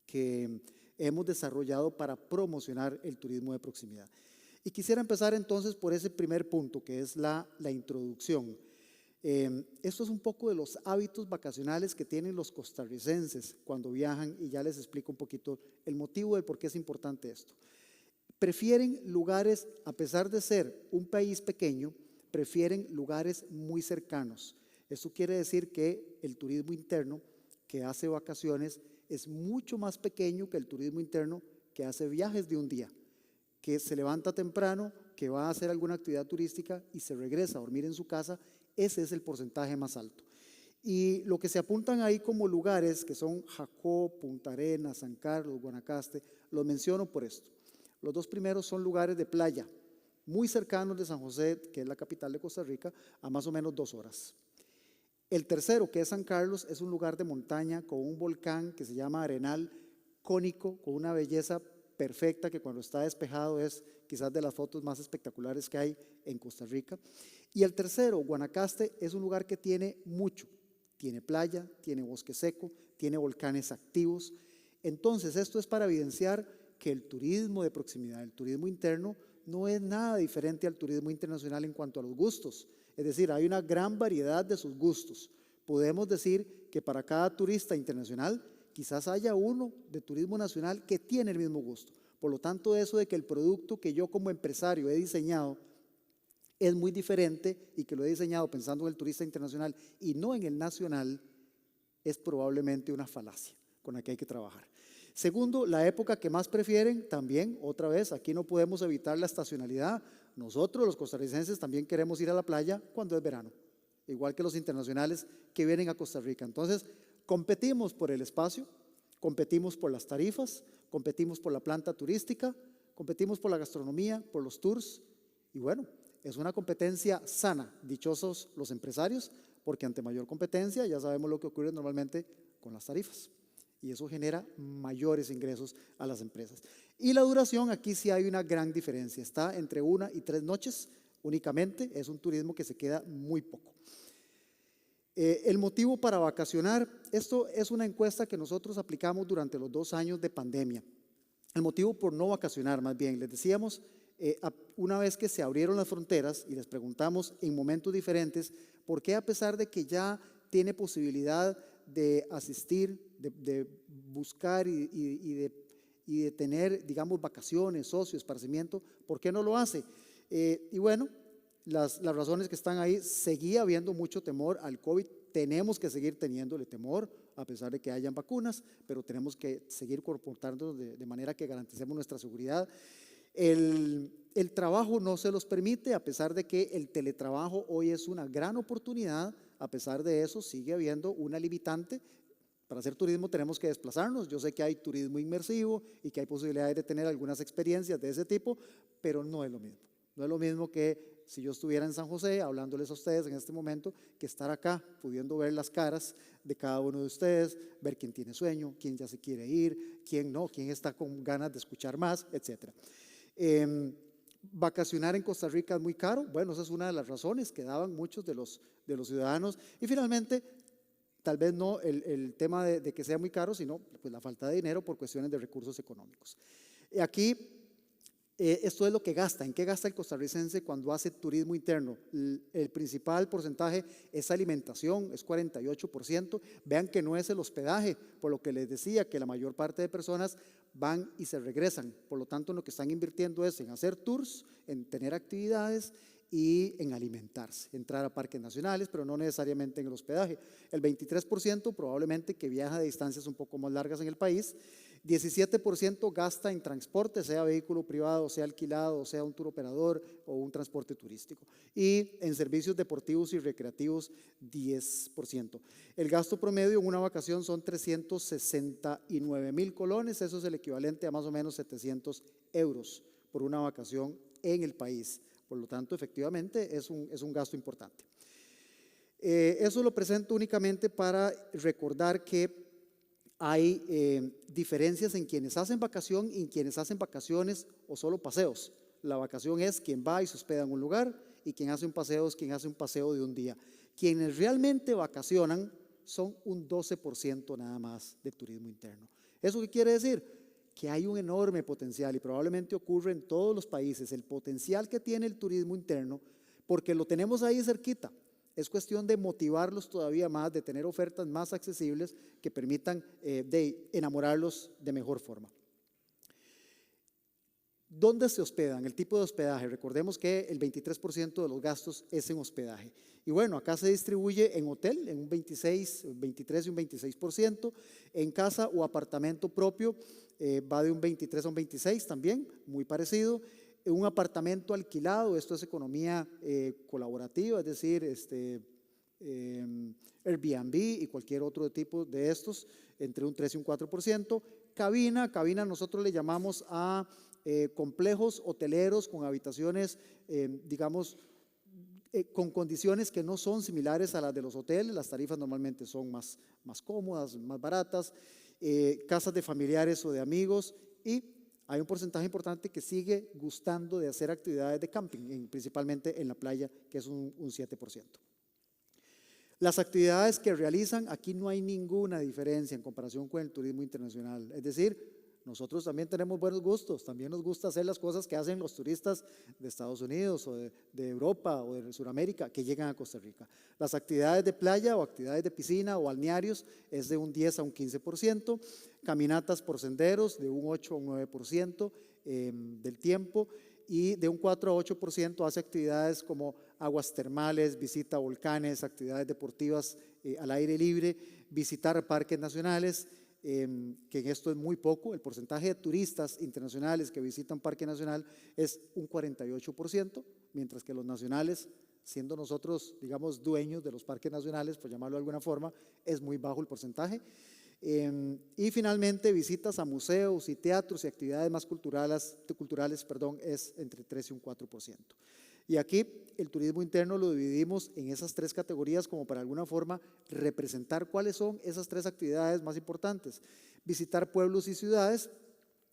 que hemos desarrollado para promocionar el turismo de proximidad. Y quisiera empezar entonces por ese primer punto, que es la introducción. Esto es un poco de los hábitos vacacionales que tienen los costarricenses cuando viajan, y ya les explico un poquito el motivo del por qué es importante esto. Prefieren lugares, a pesar de ser un país pequeño, prefieren lugares muy cercanos. Esto quiere decir que el turismo interno que hace vacaciones es mucho más pequeño que el turismo interno que hace viajes de un día, que se levanta temprano, que va a hacer alguna actividad turística y se regresa a dormir en su casa. Ese es el porcentaje más alto. Y lo que se apuntan ahí como lugares, que son Jacó, Punta Arenas, San Carlos, Guanacaste, los menciono por esto. Los 2 primeros son lugares de playa, muy cercanos de San José, que es la capital de Costa Rica, a más o menos 2 horas. El tercero, que es San Carlos, es un lugar de montaña con un volcán que se llama Arenal, cónico, con una belleza perfecta que cuando está despejado es quizás de las fotos más espectaculares que hay en Costa Rica. Y el tercero, Guanacaste, es un lugar que tiene mucho. Tiene playa, tiene bosque seco, tiene volcanes activos. Entonces, esto es para evidenciar que el turismo de proximidad, el turismo interno, no es nada diferente al turismo internacional en cuanto a los gustos. Es decir, hay una gran variedad de sus gustos. Podemos decir que para cada turista internacional quizás haya uno de turismo nacional que tiene el mismo gusto. Por lo tanto, eso de que el producto que yo como empresario he diseñado es muy diferente y que lo he diseñado pensando en el turista internacional y no en el nacional, es probablemente una falacia con la que hay que trabajar. Segundo, la época que más prefieren, también, otra vez, aquí no podemos evitar la estacionalidad. Nosotros, los costarricenses, también queremos ir a la playa cuando es verano, igual que los internacionales que vienen a Costa Rica. Entonces, competimos por el espacio, competimos por las tarifas, competimos por la planta turística, competimos por la gastronomía, por los tours, y bueno, es una competencia sana. Dichosos los empresarios, porque ante mayor competencia ya sabemos lo que ocurre normalmente con las tarifas. Y eso genera mayores ingresos a las empresas. Y la duración, aquí sí hay una gran diferencia. Está entre 1 y 3 noches únicamente. Es un turismo que se queda muy poco. El motivo para vacacionar, esto es una encuesta que nosotros aplicamos durante los 2 años de pandemia. El motivo por no vacacionar, más bien, les decíamos, una vez que se abrieron las fronteras y les preguntamos en momentos diferentes, ¿por qué a pesar de que ya tiene posibilidad de asistir, de buscar y de tener, digamos, vacaciones, ocio, esparcimiento, ¿por qué no lo hace? Y bueno, las razones que están ahí, seguía habiendo mucho temor al COVID, tenemos que seguir teniéndole temor, a pesar de que hayan vacunas, pero tenemos que seguir comportándonos de manera que garanticemos nuestra seguridad. El trabajo no se los permite, a pesar de que el teletrabajo hoy es una gran oportunidad, a pesar de eso sigue habiendo una limitante. Para hacer turismo tenemos que desplazarnos. Yo sé que hay turismo inmersivo y que hay posibilidades de tener algunas experiencias de ese tipo, pero no es lo mismo. No es lo mismo que si yo estuviera en San José hablándoles a ustedes en este momento, que estar acá pudiendo ver las caras de cada uno de ustedes, ver quién tiene sueño, quién ya se quiere ir, quién no, quién está con ganas de escuchar más, etc. Vacacionar en Costa Rica es muy caro. Bueno, esa es una de las razones que daban muchos de los ciudadanos. Y finalmente, tal vez no el tema de que sea muy caro, sino pues, la falta de dinero por cuestiones de recursos económicos. Aquí, esto es lo que gasta. ¿En qué gasta el costarricense cuando hace turismo interno? El principal porcentaje es alimentación, es 48%. Vean que no es el hospedaje, por lo que les decía que la mayor parte de personas van y se regresan. Por lo tanto, lo que están invirtiendo es en hacer tours, en tener actividades y en alimentarse, entrar a parques nacionales, pero no necesariamente en el hospedaje. El 23% probablemente que viaja de distancias un poco más largas en el país. 17% gasta en transporte, sea vehículo privado, sea alquilado, sea un tour operador o un transporte turístico. Y en servicios deportivos y recreativos, 10%. El gasto promedio en una vacación son 369,000 colones, eso es el equivalente a más o menos 700 euros por una vacación en el país. Por lo tanto, efectivamente, es un gasto importante. Eso lo presento únicamente para recordar que hay diferencias en quienes hacen vacación y en quienes hacen vacaciones o solo paseos. La vacación es quien va y se hospeda en un lugar, y quien hace un paseo es quien hace un paseo de un día. Quienes realmente vacacionan son un 12% nada más del turismo interno. ¿Eso qué quiere decir? Que hay un enorme potencial, y probablemente ocurre en todos los países, el potencial que tiene el turismo interno, porque lo tenemos ahí cerquita. Es cuestión de motivarlos todavía más, de tener ofertas más accesibles que permitan de enamorarlos de mejor forma. ¿Dónde se hospedan? El tipo de hospedaje. Recordemos que el 23% de los gastos es en hospedaje. Y bueno, acá se distribuye en hotel, en un 23 y un 26%. En casa o apartamento propio va de un 23 a un 26 también, muy parecido. Un apartamento alquilado, esto es economía colaborativa, es decir, Airbnb y cualquier otro tipo de estos, entre un 3 y un 4%. Cabina nosotros le llamamos a complejos hoteleros con habitaciones, digamos, con condiciones que no son similares a las de los hoteles. Las tarifas normalmente son más cómodas, más baratas, casas de familiares o de amigos, y hay un porcentaje importante que sigue gustando de hacer actividades de camping, principalmente en la playa, que es un 7%. Las actividades que realizan, aquí no hay ninguna diferencia en comparación con el turismo internacional. Es decir, nosotros también tenemos buenos gustos, también nos gusta hacer las cosas que hacen los turistas de Estados Unidos o de Europa o de Sudamérica que llegan a Costa Rica. Las actividades de playa o actividades de piscina o balnearios es de un 10 a un 15%, caminatas por senderos de un 8 a un 9% del tiempo, y de un 4 a 8% hace actividades como aguas termales, visita a volcanes, actividades deportivas al aire libre, visitar parques nacionales, que en esto es muy poco. El porcentaje de turistas internacionales que visitan Parque Nacional es un 48%, mientras que los nacionales, siendo nosotros, digamos, dueños de los parques nacionales, por llamarlo de alguna forma, es muy bajo el porcentaje. Y finalmente, visitas a museos y teatros y actividades más culturales, es entre 3 y un 4%. Y aquí el turismo interno lo dividimos en esas tres categorías como para alguna forma representar cuáles son esas tres actividades más importantes. Visitar pueblos y ciudades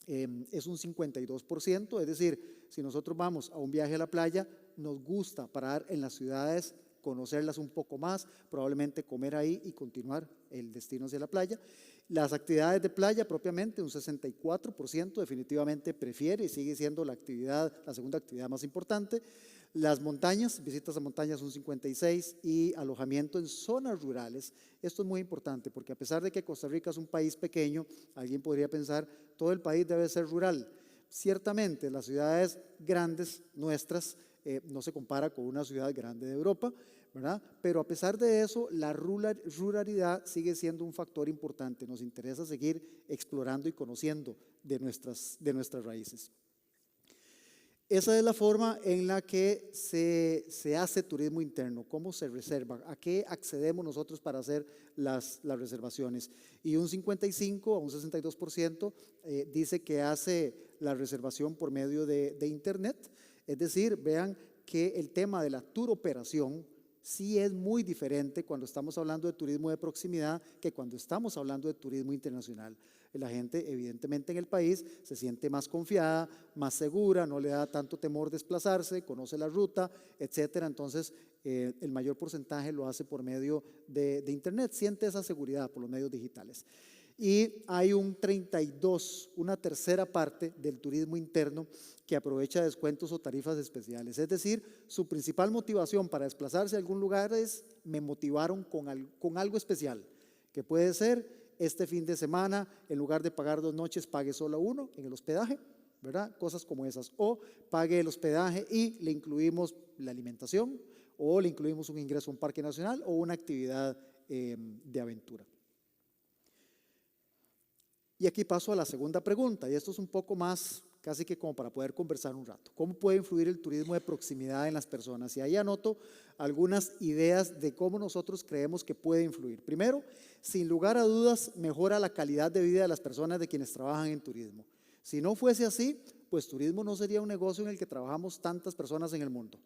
es un 52%, es decir, si nosotros vamos a un viaje a la playa, nos gusta parar en las ciudades conocerlas un poco más, probablemente comer ahí y continuar el destino hacia la playa. Las actividades de playa propiamente, un 64% definitivamente prefiere y sigue siendo la segunda actividad más importante. Las montañas, visitas a montañas un 56% y alojamiento en zonas rurales. Esto es muy importante porque a pesar de que Costa Rica es un país pequeño, alguien podría pensar, todo el país debe ser rural. Ciertamente, las ciudades grandes nuestras no se compara con una ciudad grande de Europa, ¿verdad? Pero a pesar de eso, la ruralidad sigue siendo un factor importante. Nos interesa seguir explorando y conociendo de nuestras raíces. Esa es la forma en la que se hace turismo interno, cómo se reserva, a qué accedemos nosotros para hacer las reservaciones. Y un 55 a un 62% dice que hace la reservación por medio de internet. Es decir, vean que el tema de la tour operación sí es muy diferente cuando estamos hablando de turismo de proximidad que cuando estamos hablando de turismo internacional. La gente evidentemente en el país se siente más confiada, más segura, no le da tanto temor desplazarse, conoce la ruta, etcétera. Entonces el mayor porcentaje lo hace por medio de internet, siente esa seguridad por los medios digitales. Y hay un 32, una tercera parte del turismo interno que aprovecha descuentos o tarifas especiales. Es decir, su principal motivación para desplazarse a algún lugar es, me motivaron con algo especial, que puede ser este fin de semana, en lugar de pagar 2 noches, pague solo 1 en el hospedaje, ¿verdad? Cosas como esas. O pague el hospedaje y le incluimos la alimentación, o le incluimos un ingreso a un parque nacional o una actividad de aventura. Y aquí paso a la segunda pregunta, y esto es un poco más, casi que como para poder conversar un rato. ¿Cómo puede influir el turismo de proximidad en las personas? Y ahí anoto algunas ideas de cómo nosotros creemos que puede influir. Primero, sin lugar a dudas, mejora la calidad de vida de las personas de quienes trabajan en turismo. Si no fuese así, pues turismo no sería un negocio en el que trabajamos tantas personas en el mundo,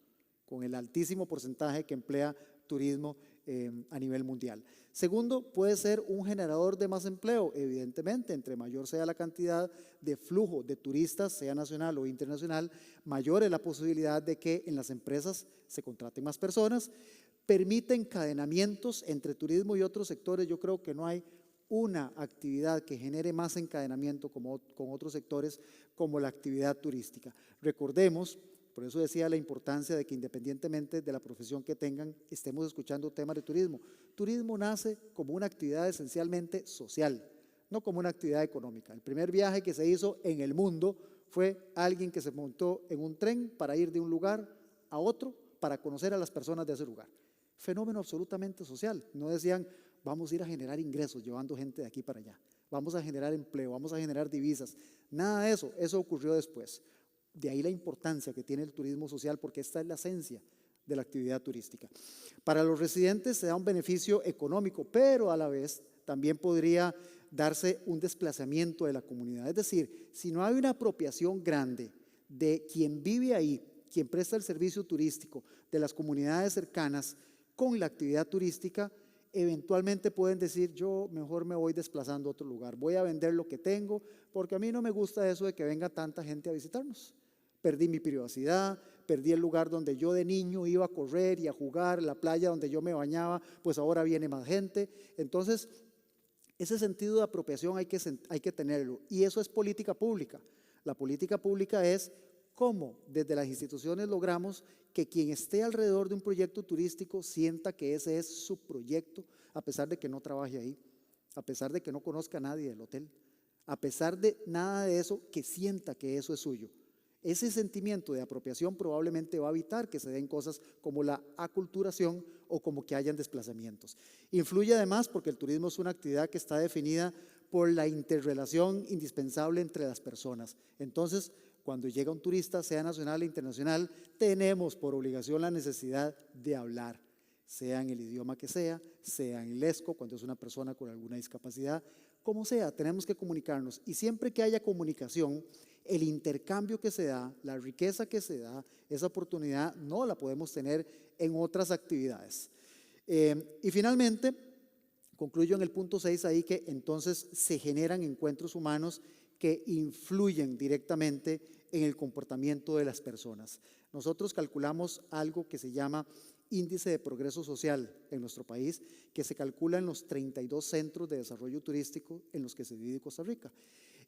con el altísimo porcentaje que emplea turismo a nivel mundial. Segundo, puede ser un generador de más empleo. Evidentemente, entre mayor sea la cantidad de flujo de turistas, sea nacional o internacional, mayor es la posibilidad de que en las empresas se contraten más personas. Permite encadenamientos entre turismo y otros sectores. Yo creo que no hay una actividad que genere más encadenamiento con otros sectores como la actividad turística. Recordemos, por eso decía la importancia de que independientemente de la profesión que tengan, estemos escuchando temas de turismo. Turismo nace como una actividad esencialmente social, no como una actividad económica. El primer viaje que se hizo en el mundo fue alguien que se montó en un tren para ir de un lugar a otro para conocer a las personas de ese lugar. Fenómeno absolutamente social. No decían, vamos a ir a generar ingresos llevando gente de aquí para allá. Vamos a generar empleo, vamos a generar divisas. Nada de eso, eso ocurrió después. De ahí la importancia que tiene el turismo social, porque esta es la esencia de la actividad turística. Para los residentes se da un beneficio económico, pero a la vez también podría darse un desplazamiento de la comunidad. Es decir, si no hay una apropiación grande de quien vive ahí, quien presta el servicio turístico, de las comunidades cercanas con la actividad turística, eventualmente pueden decir, yo mejor me voy desplazando a otro lugar, voy a vender lo que tengo, porque a mí no me gusta eso de que venga tanta gente a visitarnos. Perdí mi privacidad, perdí el lugar donde yo de niño iba a correr y a jugar, la playa donde yo me bañaba, pues ahora viene más gente. Entonces, ese sentido de apropiación hay que tenerlo, y eso es política pública. La política pública es cómo desde las instituciones logramos que quien esté alrededor de un proyecto turístico sienta que ese es su proyecto, a pesar de que no trabaje ahí, a pesar de que no conozca a nadie del hotel, a pesar de nada de eso, que sienta que eso es suyo. Ese sentimiento de apropiación probablemente va a evitar que se den cosas como la aculturación o como que hayan desplazamientos. Influye además porque el turismo es una actividad que está definida por la interrelación indispensable entre las personas. Entonces, cuando llega un turista, sea nacional o internacional, tenemos por obligación la necesidad de hablar, sea en el idioma que sea en el ESCO, cuando es una persona con alguna discapacidad, como sea, tenemos que comunicarnos. Y siempre que haya comunicación, el intercambio que se da, la riqueza que se da, esa oportunidad no la podemos tener en otras actividades. Y finalmente, concluyo en el punto 6 ahí, que entonces se generan encuentros humanos que influyen directamente en el comportamiento de las personas. Nosotros calculamos algo que se llama índice de progreso social en nuestro país, que se calcula en los 32 centros de desarrollo turístico en los que se divide Costa Rica.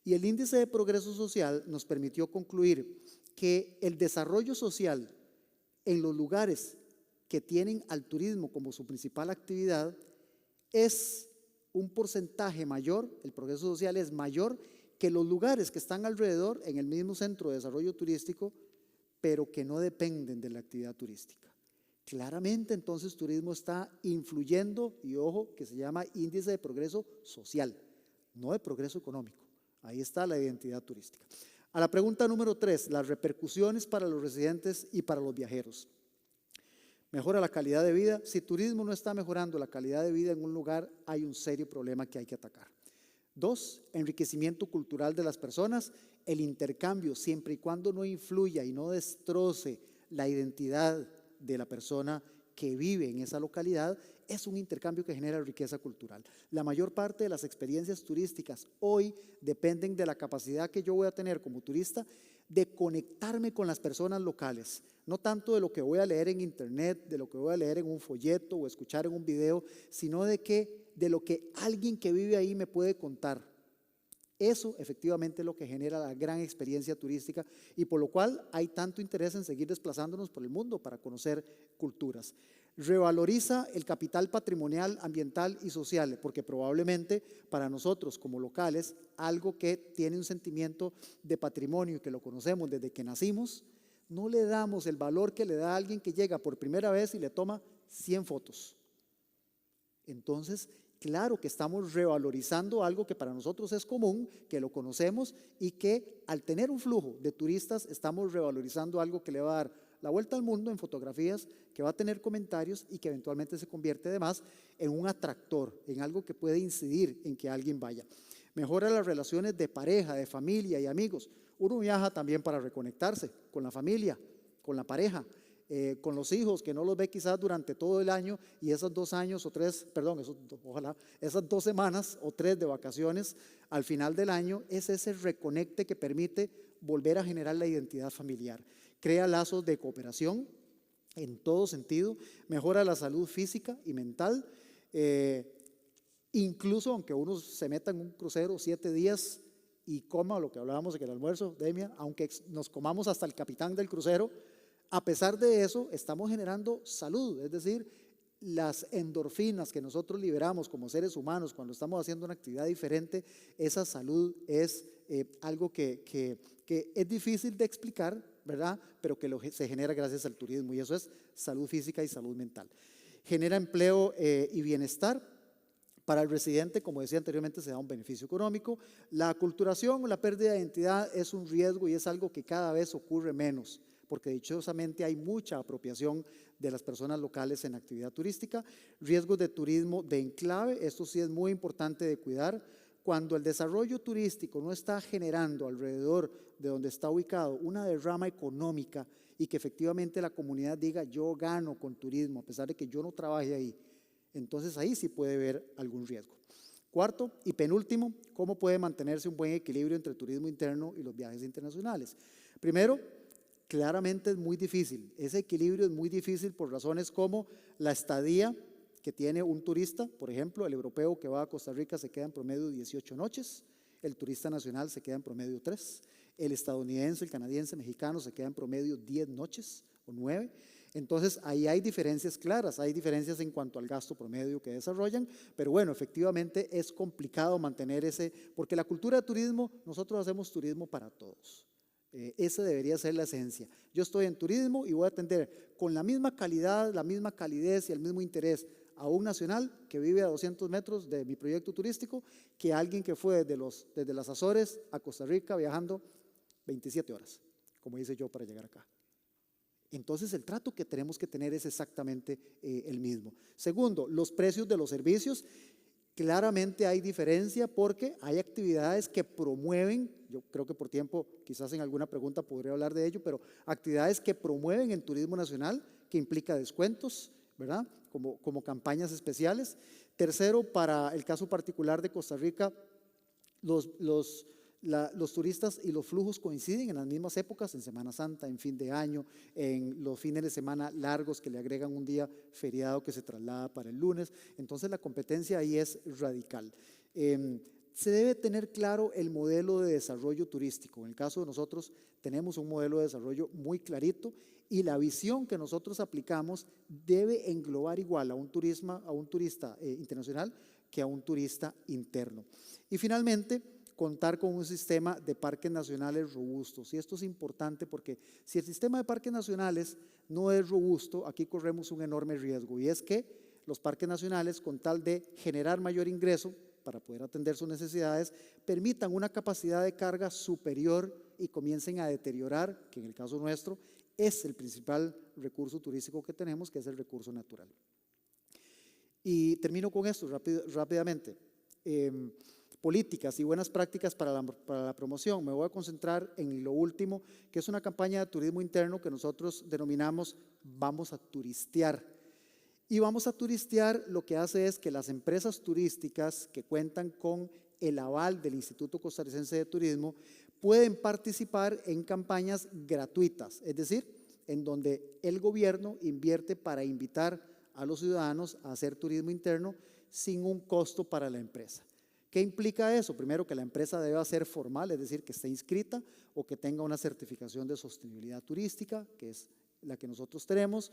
Y el índice de progreso social nos permitió concluir que el desarrollo social en los lugares que tienen al turismo como su principal actividad es un porcentaje mayor, el progreso social es mayor que los lugares que están alrededor en el mismo centro de desarrollo turístico, pero que no dependen de la actividad turística. Claramente entonces turismo está influyendo, y ojo, que se llama índice de progreso social, no de progreso económico. Ahí está la identidad turística. A la pregunta número 3, las repercusiones para los residentes y para los viajeros. ¿Mejora la calidad de vida? Si turismo no está mejorando la calidad de vida en un lugar, hay un serio problema que hay que atacar. 2, enriquecimiento cultural de las personas. El intercambio, siempre y cuando no influya y no destroce la identidad de la persona que vive en esa localidad, es un intercambio que genera riqueza cultural. La mayor parte de las experiencias turísticas hoy dependen de la capacidad que yo voy a tener como turista de conectarme con las personas locales, no tanto de lo que voy a leer en internet, de lo que voy a leer en un folleto o escuchar en un video, sino de lo que alguien que vive ahí me puede contar. Eso efectivamente es lo que genera la gran experiencia turística y por lo cual hay tanto interés en seguir desplazándonos por el mundo para conocer culturas. Revaloriza el capital patrimonial, ambiental y social, porque probablemente para nosotros como locales, algo que tiene un sentimiento de patrimonio y que lo conocemos desde que nacimos, no le damos el valor que le da a alguien que llega por primera vez y le toma 100 fotos. Entonces, claro que estamos revalorizando algo que para nosotros es común, que lo conocemos y que al tener un flujo de turistas estamos revalorizando algo que le va a dar la vuelta al mundo en fotografías, que va a tener comentarios y que eventualmente se convierte además en un atractor, en algo que puede incidir en que alguien vaya. Mejora las relaciones de pareja, de familia y amigos. Uno viaja también para reconectarse con la familia, con la pareja, con los hijos que no los ve quizás durante todo el año y esos 2 años o 3, perdón, ojalá, esas 2 semanas o 3 de vacaciones al final del año es ese reconecte que permite volver a generar la identidad familiar. Crea lazos de cooperación en todo sentido, mejora la salud física y mental, incluso aunque uno se meta en un crucero 7 días y coma lo que hablábamos en el almuerzo, Demia, aunque nos comamos hasta el capitán del crucero, a pesar de eso estamos generando salud, es decir, las endorfinas que nosotros liberamos como seres humanos cuando estamos haciendo una actividad diferente, esa salud es algo que es difícil de explicar, ¿verdad? Pero que se genera gracias al turismo y eso es salud física y salud mental. Genera empleo y bienestar. Para el residente, como decía anteriormente, se da un beneficio económico. La aculturación o la pérdida de identidad es un riesgo y es algo que cada vez ocurre menos, porque dichosamente hay mucha apropiación de las personas locales en actividad turística. Riesgos de turismo de enclave, esto sí es muy importante de cuidar. Cuando el desarrollo turístico no está generando alrededor de donde está ubicado una derrama económica y que efectivamente la comunidad diga yo gano con turismo a pesar de que yo no trabaje ahí, entonces ahí sí puede haber algún riesgo. Cuarto y penúltimo, ¿cómo puede mantenerse un buen equilibrio entre el turismo interno y los viajes internacionales? Primero, claramente es muy difícil. Ese equilibrio es muy difícil por razones como la estadía que tiene un turista. Por ejemplo, el europeo que va a Costa Rica se queda en promedio 18 noches, el turista nacional se queda en promedio 3, el estadounidense, el canadiense, el mexicano se queda en promedio 10 noches o 9. Entonces, ahí hay diferencias claras, hay diferencias en cuanto al gasto promedio que desarrollan, pero bueno, efectivamente es complicado mantener porque la cultura de turismo, nosotros hacemos turismo para todos. Esa debería ser la esencia. Yo estoy en turismo y voy a atender con la misma calidad, la misma calidez y el mismo interés a un nacional que vive a 200 metros de mi proyecto turístico que a alguien que fue desde las Azores a Costa Rica viajando 27 horas, como hice yo para llegar acá. Entonces el trato que tenemos que tener es exactamente el mismo. Segundo, los precios de los servicios. Claramente hay diferencia porque hay actividades que promueven, yo creo que por tiempo quizás en alguna pregunta podría hablar de ello, pero actividades que promueven el turismo nacional, que implica descuentos, ¿verdad? Como campañas especiales. Tercero, para el caso particular de Costa Rica, los turistas y los flujos coinciden en las mismas épocas, en Semana Santa, en fin de año, en los fines de semana largos que le agregan un día feriado que se traslada para el lunes. Entonces la competencia ahí es radical. Se debe tener claro el modelo de desarrollo turístico. En el caso de nosotros tenemos un modelo de desarrollo muy clarito y la visión que nosotros aplicamos debe englobar igual a un turista internacional que a un turista interno. Y finalmente, contar con un sistema de parques nacionales robustos. Y esto es importante porque si el sistema de parques nacionales no es robusto, aquí corremos un enorme riesgo, y es que los parques nacionales, con tal de generar mayor ingreso para poder atender sus necesidades, permitan una capacidad de carga superior y comiencen a deteriorar, que en el caso nuestro es el principal recurso turístico que tenemos, que es el recurso natural. Y termino con esto rápidamente. Políticas y buenas prácticas para la promoción. Me voy a concentrar en lo último, que es una campaña de turismo interno que nosotros denominamos Vamos a Turistear. Y Vamos a Turistear lo que hace es que las empresas turísticas que cuentan con el aval del Instituto Costarricense de Turismo pueden participar en campañas gratuitas, es decir, en donde el gobierno invierte para invitar a los ciudadanos a hacer turismo interno sin un costo para la empresa. ¿Qué implica eso? Primero, que la empresa debe ser formal, es decir, que esté inscrita o que tenga una certificación de sostenibilidad turística, que es la que nosotros tenemos.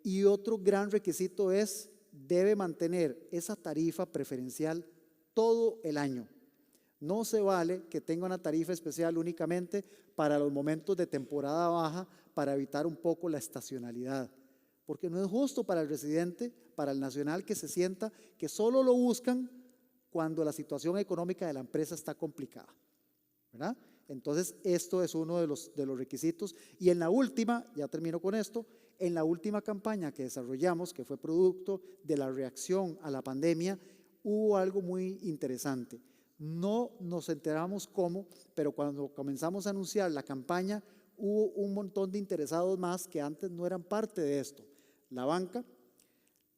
Y otro gran requisito es, debe mantener esa tarifa preferencial todo el año. No se vale que tenga una tarifa especial únicamente para los momentos de temporada baja para evitar un poco la estacionalidad. Porque no es justo para el residente, para el nacional, que se sienta que solo lo buscan cuando la situación económica de la empresa está complicada, ¿verdad? Entonces, esto es uno de los requisitos. Y en la última, ya termino con esto, en la última campaña que desarrollamos, que fue producto de la reacción a la pandemia, hubo algo muy interesante. No nos enteramos cómo, pero cuando comenzamos a anunciar la campaña, hubo un montón de interesados más que antes no eran parte de esto. La banca,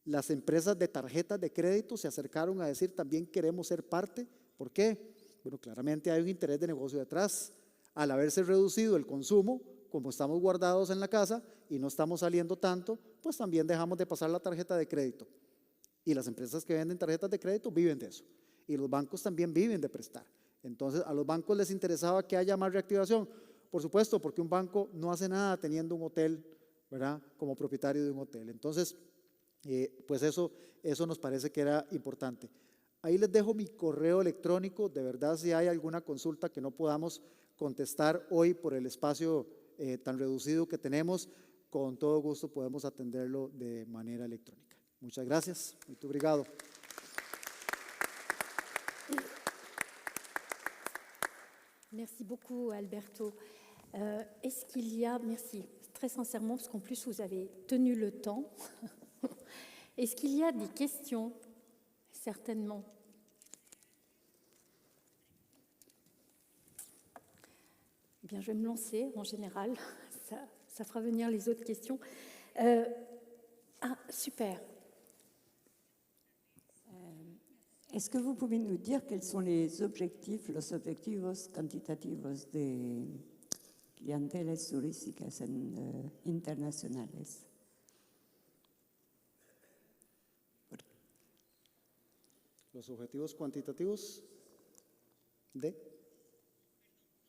las empresas de tarjetas de crédito se acercaron a decir también queremos ser parte. ¿Por qué? Bueno, claramente hay un interés de negocio detrás. Al haberse reducido el consumo, como estamos guardados en la casa y no estamos saliendo tanto, pues también dejamos de pasar la tarjeta de crédito. Y las empresas que venden tarjetas de crédito viven de eso. Y los bancos también viven de prestar. Entonces, a los bancos les interesaba que haya más reactivación. Por supuesto, porque un banco no hace nada teniendo un hotel, ¿verdad?, como propietario de un hotel. Entonces, pues eso nos parece que era importante. Ahí les dejo mi correo electrónico. De verdad, si hay alguna consulta que no podamos contestar hoy por el espacio tan reducido que tenemos, con todo gusto podemos atenderlo de manera electrónica. Muchas gracias. Muito obrigado. Merci beaucoup, Alberto. Est-ce qu'il y a, merci très sincèrement, parce qu'en plus vous avez tenu le temps. Est-ce qu'il y a des questions? Certainement. Eh bien, je vais me lancer en général, ça fera venir les autres questions. Super. Est-ce que vous pouvez nous dire quels sont los objetivos cuantitativos de clientelas turísticas internacionales? Los objetivos cuantitativos de...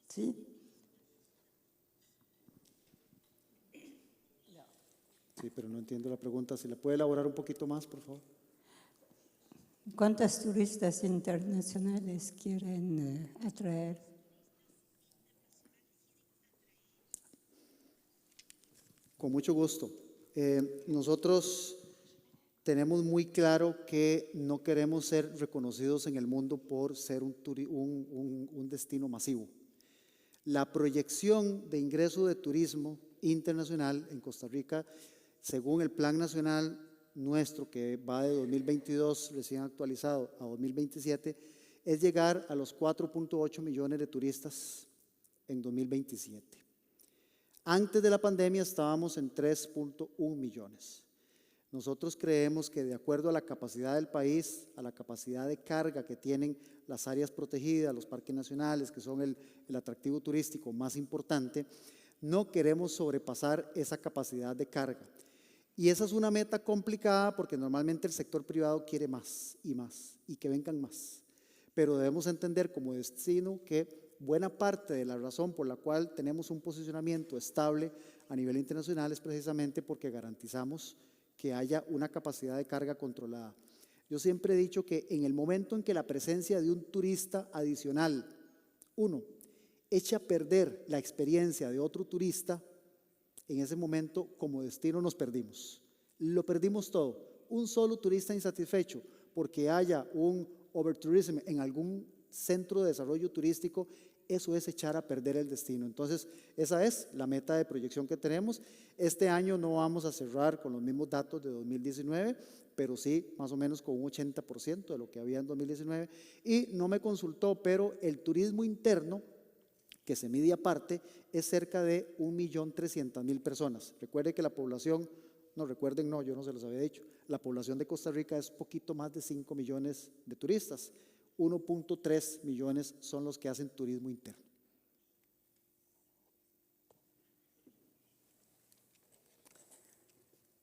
Sí. Sí, pero no entiendo la pregunta. ¿Si la puede elaborar un poquito más, por favor? ¿Cuántos turistas internacionales quieren atraer? Con mucho gusto. Nosotros tenemos muy claro que no queremos ser reconocidos en el mundo por ser un destino masivo. La proyección de ingreso de turismo internacional en Costa Rica, según el Plan Nacional nuestro, que va de 2022 recién actualizado a 2027, es llegar a los 4.8 millones de turistas en 2027. Antes de la pandemia estábamos en 3.1 millones. Nosotros creemos que de acuerdo a la capacidad del país, a la capacidad de carga que tienen las áreas protegidas, los parques nacionales, que son el atractivo turístico más importante, no queremos sobrepasar esa capacidad de carga. Y esa es una meta complicada porque normalmente el sector privado quiere más y que vengan más. Pero debemos entender como destino que buena parte de la razón por la cual tenemos un posicionamiento estable a nivel internacional es precisamente porque garantizamos que haya una capacidad de carga controlada. Yo siempre he dicho que en el momento en que la presencia de un turista adicional, echa a perder la experiencia de otro turista, en ese momento como destino nos perdimos. Lo perdimos todo. Un solo turista insatisfecho porque haya un overtourism en algún centro de desarrollo turístico, eso es echar a perder el destino. Entonces, esa es la meta de proyección que tenemos. Este año no vamos a cerrar con los mismos datos de 2019, pero sí más o menos con un 80% de lo que había en 2019. Y no me consultó, pero el turismo interno, que se mide aparte, es cerca de 1.300.000 personas. Recuerde que la población, yo no se los había dicho, la población de Costa Rica es poquito más de 5 millones de turistas. 1.3 millones son los que hacen turismo interno.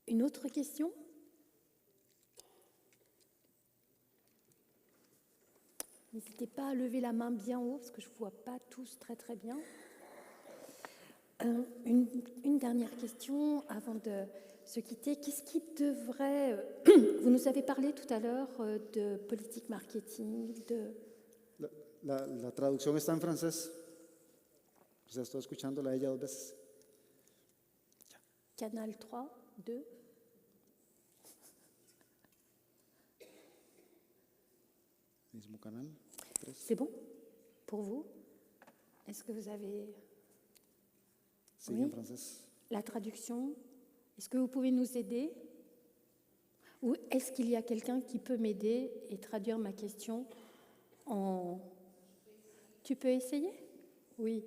Une autre question? N'hésitez pas à lever la main bien haut parce que je ne vois pas tous très bien. Une dernière question avant de se quitter. Qu'est-ce qui devrait... Vous nous avez parlé tout à l'heure de politique marketing, de... La traducción está en francés. O sea, estoy escuchándola a ella 2 veces. Canal 3, 2. Mismo canal. 3. C'est bon pour vous? Est-ce que vous avez... Sí, Oui. en francés. La traduction, est-ce que vous pouvez nous aider? Ou est-ce qu'il y a quelqu'un qui peut m'aider et traduire ma question en... Tu peux essayer? Oui,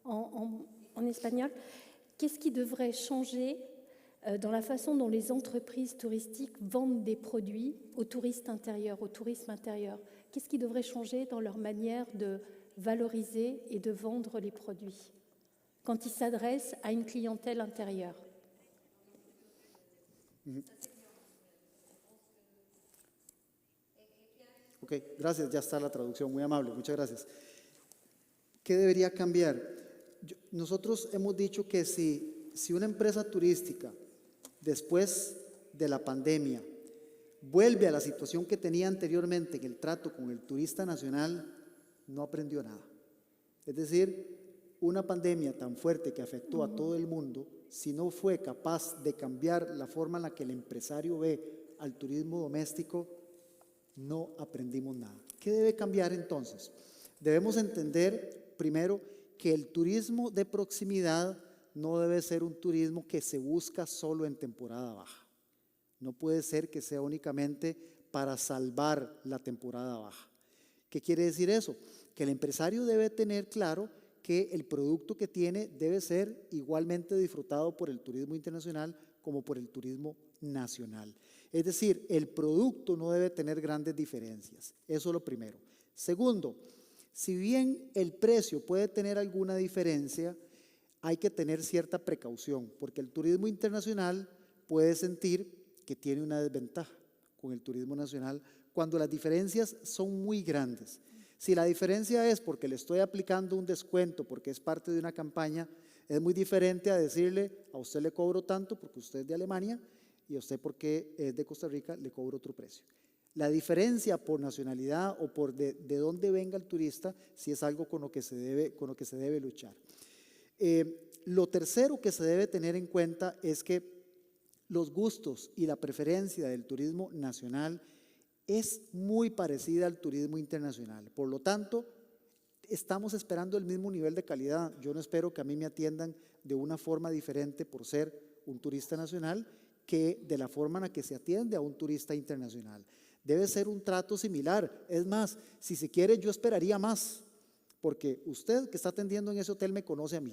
en espagnol. Qu'est-ce qui devrait changer dans la façon dont les entreprises touristiques vendent des produits aux touristes intérieurs, au tourisme intérieur? Qu'est-ce qui devrait changer dans leur manière de valoriser et de vendre les produits quand ils s'adressent à une clientèle intérieure? Ok, gracias, ya está la traducción, muy amable, muchas gracias. ¿Qué debería cambiar? Nosotros hemos dicho que si una empresa turística, después de la pandemia, vuelve a la situación que tenía anteriormente en el trato con el turista nacional, no aprendió nada. Es decir, una pandemia tan fuerte que afectó a todo el mundo, si no fue capaz de cambiar la forma en la que el empresario ve al turismo doméstico, no aprendimos nada. ¿Qué debe cambiar entonces? Debemos entender primero que el turismo de proximidad no debe ser un turismo que se busca solo en temporada baja. No puede ser que sea únicamente para salvar la temporada baja. ¿Qué quiere decir eso? Que el empresario debe tener claro que el producto que tiene debe ser igualmente disfrutado por el turismo internacional como por el turismo nacional. Es decir, el producto no debe tener grandes diferencias. Eso es lo primero. Segundo, si bien el precio puede tener alguna diferencia, hay que tener cierta precaución, porque el turismo internacional puede sentir que tiene una desventaja con el turismo nacional cuando las diferencias son muy grandes. Si la diferencia es porque le estoy aplicando un descuento, porque es parte de una campaña, es muy diferente a decirle, a usted le cobro tanto porque usted es de Alemania y a usted porque es de Costa Rica le cobro otro precio. La diferencia por nacionalidad o por de dónde venga el turista, sí es algo con lo que se debe luchar. Lo tercero que se debe tener en cuenta es que los gustos y la preferencia del turismo nacional es muy parecida al turismo internacional. Por lo tanto, estamos esperando el mismo nivel de calidad. Yo no espero que a mí me atiendan de una forma diferente por ser un turista nacional que de la forma en la que se atiende a un turista internacional. Debe ser un trato similar. Es más, si se quiere, yo esperaría más, porque usted que está atendiendo en ese hotel me conoce a mí.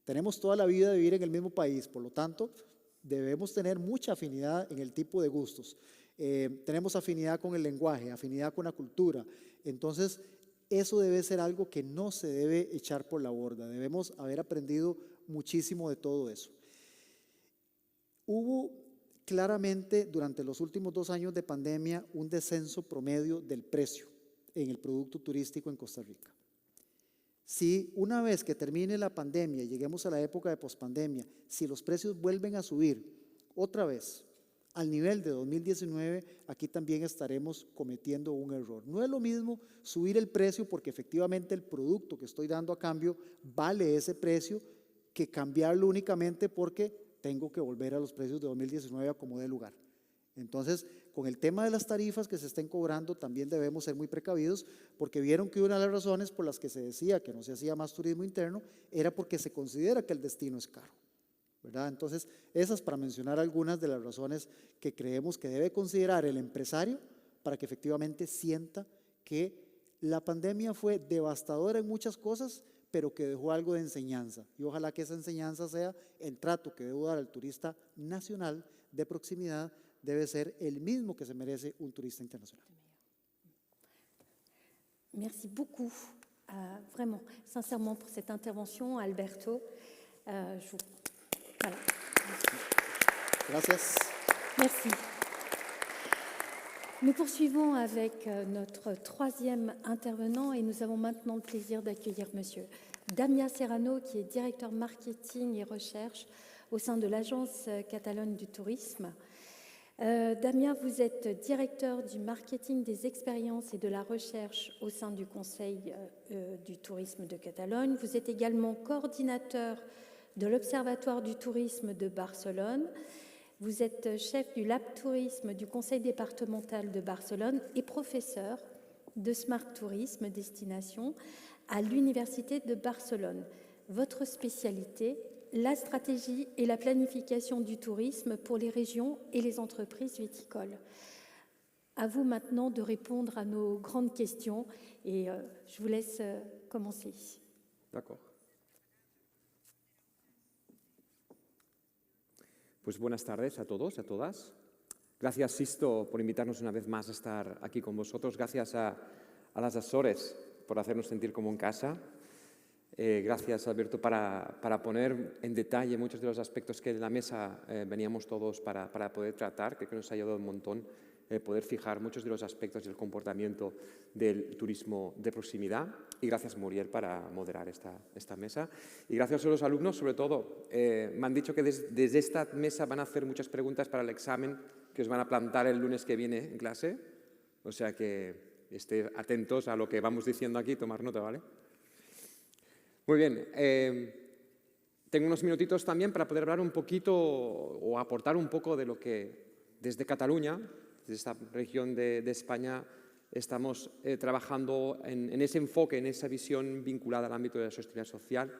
Tenemos toda la vida de vivir en el mismo país, por lo tanto, debemos tener mucha afinidad en el tipo de gustos. Tenemos afinidad con el lenguaje, afinidad con la cultura. Entonces, eso debe ser algo que no se debe echar por la borda. Debemos haber aprendido muchísimo de todo eso. Hubo claramente durante los últimos 2 años de pandemia un descenso promedio del precio en el producto turístico en Costa Rica. Si una vez que termine la pandemia, lleguemos a la época de pospandemia, si los precios vuelven a subir otra vez al nivel de 2019, aquí también estaremos cometiendo un error. No es lo mismo subir el precio porque efectivamente el producto que estoy dando a cambio vale ese precio que cambiarlo únicamente porque tengo que volver a los precios de 2019 a como dé lugar. Entonces, con el tema de las tarifas que se estén cobrando también debemos ser muy precavidos porque vieron que una de las razones por las que se decía que no se hacía más turismo interno era porque se considera que el destino es caro, ¿verdad? Entonces, esas para mencionar algunas de las razones que creemos que debe considerar el empresario para que efectivamente sienta que la pandemia fue devastadora en muchas cosas, pero que dejó algo de enseñanza. Y ojalá que esa enseñanza sea el trato que debo dar al turista nacional de proximidad debe ser el mismo que se merece un turista internacional. Merci beaucoup, vraiment, sincèrement, pour cette intervention, Alberto. Voilà. Gracias. Merci. Nous poursuivons avec notre troisième intervenant et nous avons maintenant le plaisir d'accueillir Monsieur Damià Serrano, qui est directeur marketing et recherche au sein de l'Agence Catalogne du tourisme. Damià, vous êtes directeur du marketing des expériences et de la recherche au sein du Conseil du tourisme de Catalogne. Vous êtes également coordinateur de l'Observatoire du tourisme de Barcelone. Vous êtes chef du Lab Tourisme du Conseil départemental de Barcelone et professeur de Smart Tourisme Destination à l'Université de Barcelone. Votre spécialité, la stratégie et la planification du tourisme pour les régions et les entreprises viticoles. À vous maintenant de répondre à nos grandes questions et je vous laisse commencer. D'accord. Pues buenas tardes a todos, a todas. Gracias, Sisto, por invitarnos una vez más a estar aquí con vosotros. Gracias a las Azores por hacernos sentir como en casa. Gracias, Alberto, para poner en detalle muchos de los aspectos que en la mesa veníamos todos para poder tratar. Creo que nos ha ayudado un montón poder fijar muchos de los aspectos del comportamiento del turismo de proximidad. Y gracias, Muriel, para moderar esta mesa. Y gracias a los alumnos, sobre todo. Me han dicho que desde esta mesa van a hacer muchas preguntas para el examen que os van a plantar el lunes que viene en clase. O sea que estén atentos a lo que vamos diciendo aquí, tomar nota, ¿vale? Muy bien. Tengo unos minutitos también para poder hablar un poquito o aportar un poco de lo que desde Cataluña, desde esta región de España, estamos trabajando en ese enfoque, en esa visión vinculada al ámbito de la sostenibilidad social,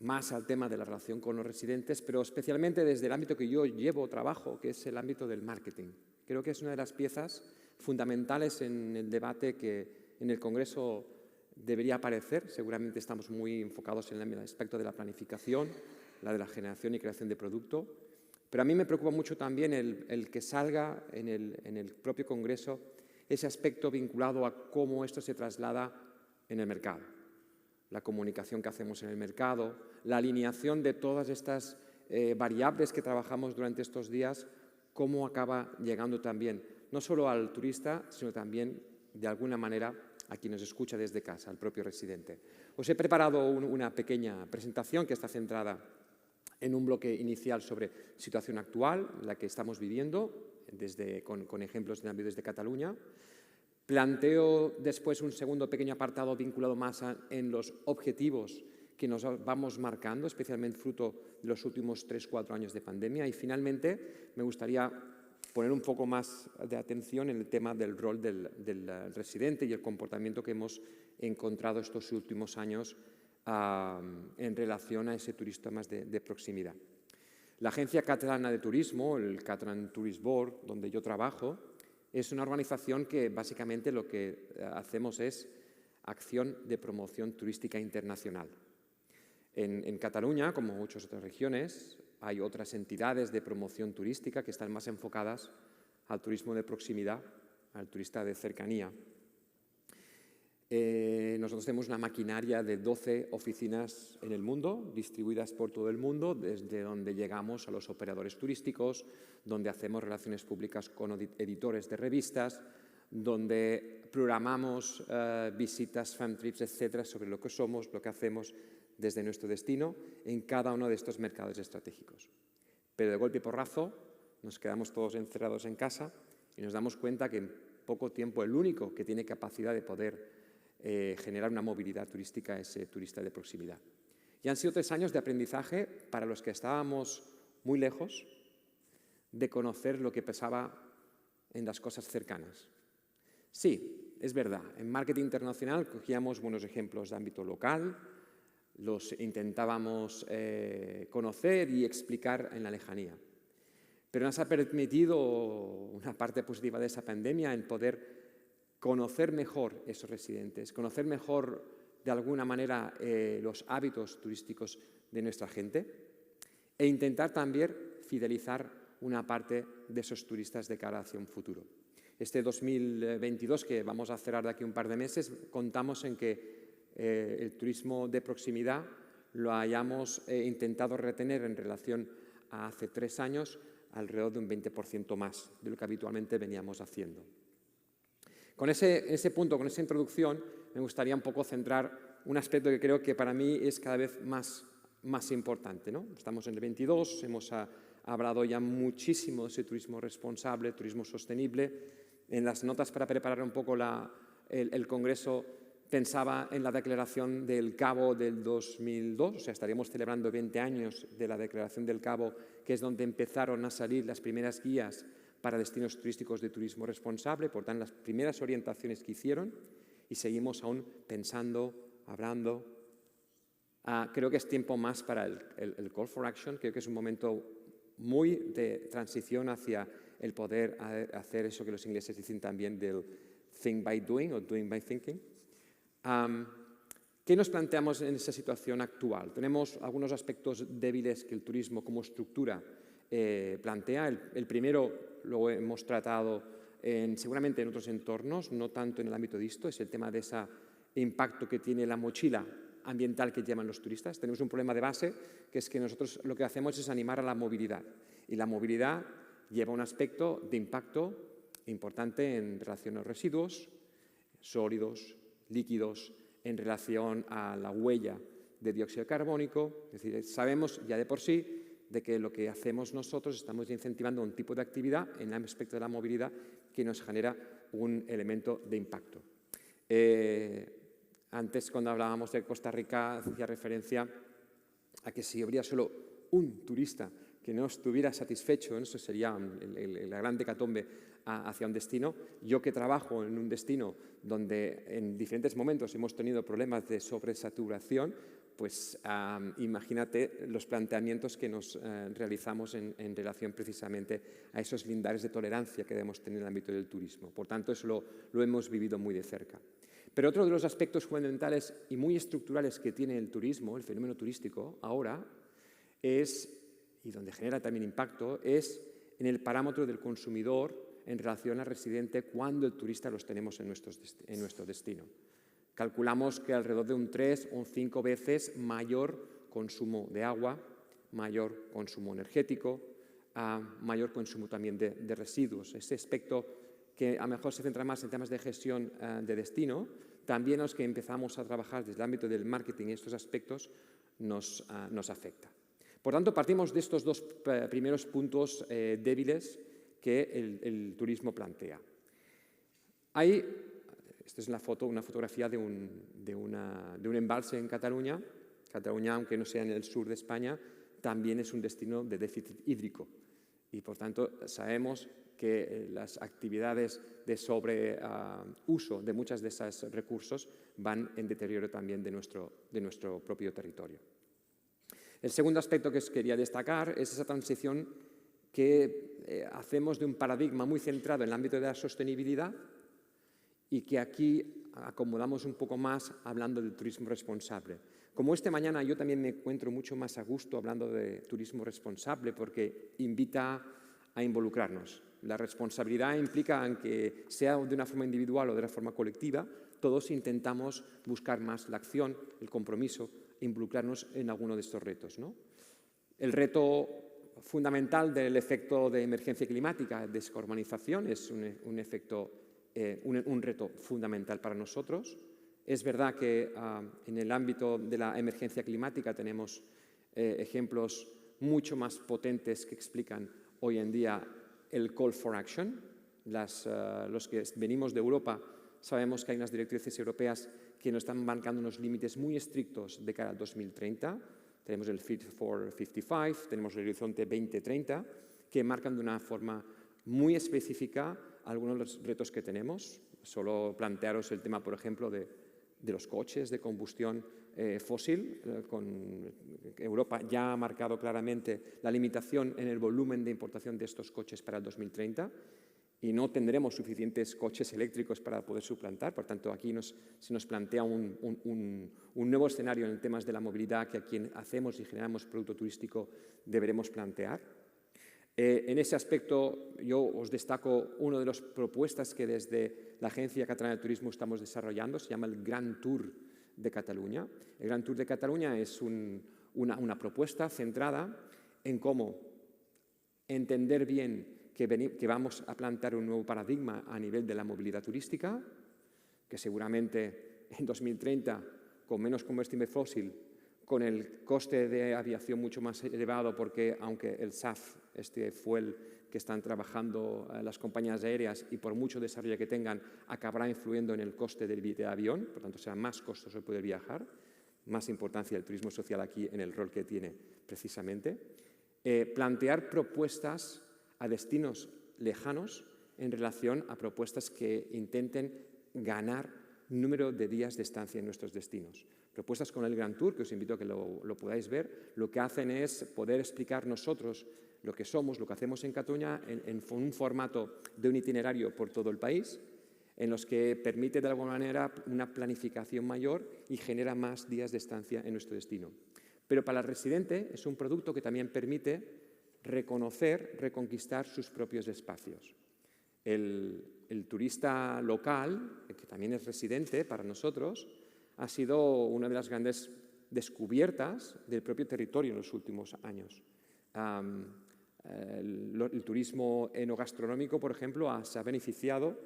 más al tema de la relación con los residentes, pero especialmente desde el ámbito que yo trabajo, que es el ámbito del marketing. Creo que es una de las piezas fundamentales en el debate que en el Congreso debería aparecer. Seguramente estamos muy enfocados en el aspecto de la planificación, la de la generación y creación de producto, pero a mí me preocupa mucho también el que salga en el propio Congreso ese aspecto vinculado a cómo esto se traslada en el mercado, la comunicación que hacemos en el mercado, la alineación de todas estas variables que trabajamos durante estos días, cómo acaba llegando también, no solo al turista, sino también, de alguna manera, a quien nos escucha desde casa, al propio residente. Os he preparado una pequeña presentación que está centrada en un bloque inicial sobre situación actual, la que estamos viviendo, con ejemplos de ámbito desde Cataluña. Planteo después un segundo pequeño apartado vinculado más en los objetivos que nos vamos marcando, especialmente fruto de los últimos 3-4 años de pandemia. Y finalmente me gustaría poner un poco más de atención en el tema del rol del residente y el comportamiento que hemos encontrado estos últimos años en relación a ese turista más de proximidad. La Agencia Catalana de Turismo, el Catalan Tourist Board, donde yo trabajo, es una organización que básicamente lo que hacemos es acción de promoción turística internacional. En Cataluña, como muchas otras regiones, hay otras entidades de promoción turística que están más enfocadas al turismo de proximidad, al turista de cercanía. Nosotros tenemos una maquinaria de 12 oficinas en el mundo, distribuidas por todo el mundo, desde donde llegamos a los operadores turísticos, donde hacemos relaciones públicas con editores de revistas, donde programamos visitas, fan trips, etcétera, sobre lo que somos, lo que hacemos desde nuestro destino en cada uno de estos mercados estratégicos. Pero de golpe y porrazo nos quedamos todos encerrados en casa y nos damos cuenta que en poco tiempo el único que tiene capacidad de poder generar una movilidad turística es el turista de proximidad. Y han sido 3 años de aprendizaje para los que estábamos muy lejos de conocer lo que pasaba en las cosas cercanas. Sí, es verdad, en marketing internacional cogíamos buenos ejemplos de ámbito local, los intentábamos conocer y explicar en la lejanía. Pero nos ha permitido una parte positiva de esa pandemia en poder conocer mejor esos residentes, conocer mejor de alguna manera los hábitos turísticos de nuestra gente e intentar también fidelizar una parte de esos turistas de cara hacia un futuro. Este 2022, que vamos a cerrar de aquí un par de meses, contamos en que el turismo de proximidad lo hayamos intentado retener en relación a hace 3 años alrededor de un 20% más de lo que habitualmente veníamos haciendo. Con ese punto, con esa introducción, me gustaría un poco centrar un aspecto que creo que para mí es cada vez más importante, ¿no? Estamos en el 22, hemos hablado ya muchísimo de ese turismo responsable, turismo sostenible. En las notas para preparar un poco el Congreso pensaba en la declaración del Cabo del 2002, o sea, estaríamos celebrando 20 años de la declaración del Cabo, que es donde empezaron a salir las primeras guías para destinos turísticos de turismo responsable, por tanto, las primeras orientaciones que hicieron, y seguimos aún pensando, hablando. Creo que es tiempo más para el Call for Action, creo que es un momento muy de transición hacia el poder hacer eso que los ingleses dicen también del think by doing o doing by thinking. ¿Qué nos planteamos en esa situación actual? Tenemos algunos aspectos débiles que el turismo como estructura plantea. El primero lo hemos tratado seguramente en otros entornos, no tanto en el ámbito de esto, es el tema de ese impacto que tiene la mochila ambiental que llevan los turistas. Tenemos un problema de base, que es que nosotros lo que hacemos es animar a la movilidad. Y la movilidad lleva un aspecto de impacto importante en relación a los residuos, sólidos, líquidos, en relación a la huella de dióxido carbónico. Es decir, sabemos ya de por sí de que lo que hacemos nosotros estamos incentivando un tipo de actividad en el aspecto de la movilidad que nos genera un elemento de impacto. Antes, cuando hablábamos de Costa Rica, hacía referencia a que si habría solo un turista que no estuviera satisfecho, eso sería la gran hecatombe hacia un destino. Yo que trabajo en un destino donde en diferentes momentos hemos tenido problemas de sobresaturación, pues imagínate los planteamientos que nos realizamos en relación precisamente a esos lindares de tolerancia que debemos tener en el ámbito del turismo. Por tanto, eso lo hemos vivido muy de cerca. Pero otro de los aspectos fundamentales y muy estructurales que tiene el turismo, el fenómeno turístico, ahora, y donde genera también impacto, es en el parámetro del consumidor en relación al residente cuando el turista los tenemos en nuestro destino. Calculamos que alrededor de un 3 o un 5 veces mayor consumo de agua, mayor consumo energético, mayor consumo también de residuos. Ese aspecto que a lo mejor se centra más en temas de gestión de destino, también los que empezamos a trabajar desde el ámbito del marketing y estos aspectos nos afecta. Por tanto, partimos de estos 2 primeros puntos débiles que el turismo plantea. Esta es una fotografía de un embalse en Cataluña. Cataluña, aunque no sea en el sur de España, también es un destino de déficit hídrico. Y, por tanto, sabemos que las actividades de sobreuso de muchos de esos recursos van en deterioro también de nuestro propio territorio. El segundo aspecto que os quería destacar es esa transición que hacemos de un paradigma muy centrado en el ámbito de la sostenibilidad y que aquí acomodamos un poco más hablando del turismo responsable. Como esta mañana yo también me encuentro mucho más a gusto hablando de turismo responsable porque invita a involucrarnos. La responsabilidad implica, aunque sea de una forma individual o de una forma colectiva, todos intentamos buscar más la acción, el compromiso, involucrarnos en alguno de estos retos, ¿no? El reto fundamental del efecto de emergencia climática, descarbonización, es un reto fundamental para nosotros. Es verdad que en el ámbito de la emergencia climática tenemos ejemplos mucho más potentes que explican hoy en día el call for action. Los que venimos de Europa sabemos que hay unas directrices europeas que nos están marcando unos límites muy estrictos de cara al 2030. Tenemos el Fit for 55, tenemos el Horizonte 2030, que marcan de una forma muy específica algunos de los retos que tenemos. Solo plantearos el tema, por ejemplo, de los coches de combustión fósil. Europa ya ha marcado claramente la limitación en el volumen de importación de estos coches para el 2030 y no tendremos suficientes coches eléctricos para poder suplantar. Por tanto, aquí se nos plantea un nuevo escenario en temas de la movilidad que a quien hacemos y generamos producto turístico deberemos plantear. En ese aspecto, yo os destaco una de las propuestas que desde la Agencia Catalana de Turismo estamos desarrollando, se llama el Gran Tour de Cataluña. El Gran Tour de Cataluña es una propuesta centrada en cómo entender bien que vamos a plantear un nuevo paradigma a nivel de la movilidad turística, que seguramente en 2030, con menos combustible fósil, con el coste de aviación mucho más elevado, porque aunque el SAF, este fuel que están trabajando las compañías aéreas y por mucho desarrollo que tengan, acabará influyendo en el coste del billete de avión, por tanto será más costoso poder viajar, más importancia del turismo social aquí en el rol que tiene precisamente. Plantear propuestas a destinos lejanos en relación a propuestas que intenten ganar número de días de estancia en nuestros destinos. Propuestas con el Gran Tour, que os invito a que lo podáis ver, lo que hacen es poder explicar nosotros lo que somos, lo que hacemos en Cataluña en un formato de un itinerario por todo el país, en los que permite de alguna manera una planificación mayor y genera más días de estancia en nuestro destino. Pero para el residente es un producto que también permite reconocer, reconquistar sus propios espacios. El turista local, que también es residente para nosotros, ha sido una de las grandes descubiertas del propio territorio en los últimos años. El turismo enogastronómico, por ejemplo, se ha beneficiado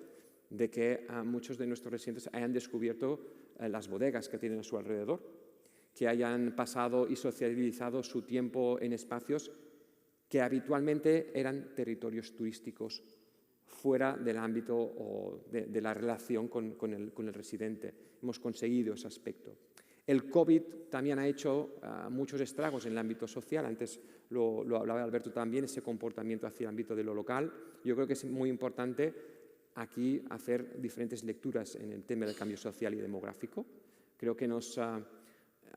de que muchos de nuestros residentes hayan descubierto las bodegas que tienen a su alrededor, que hayan pasado y socializado su tiempo en espacios que habitualmente eran territorios turísticos fuera del ámbito o de la relación con el residente. Hemos conseguido ese aspecto. El COVID también ha hecho muchos estragos en el ámbito social. Antes lo hablaba Alberto también, ese comportamiento hacia el ámbito de lo local. Yo creo que es muy importante aquí hacer diferentes lecturas en el tema del cambio social y demográfico. Creo que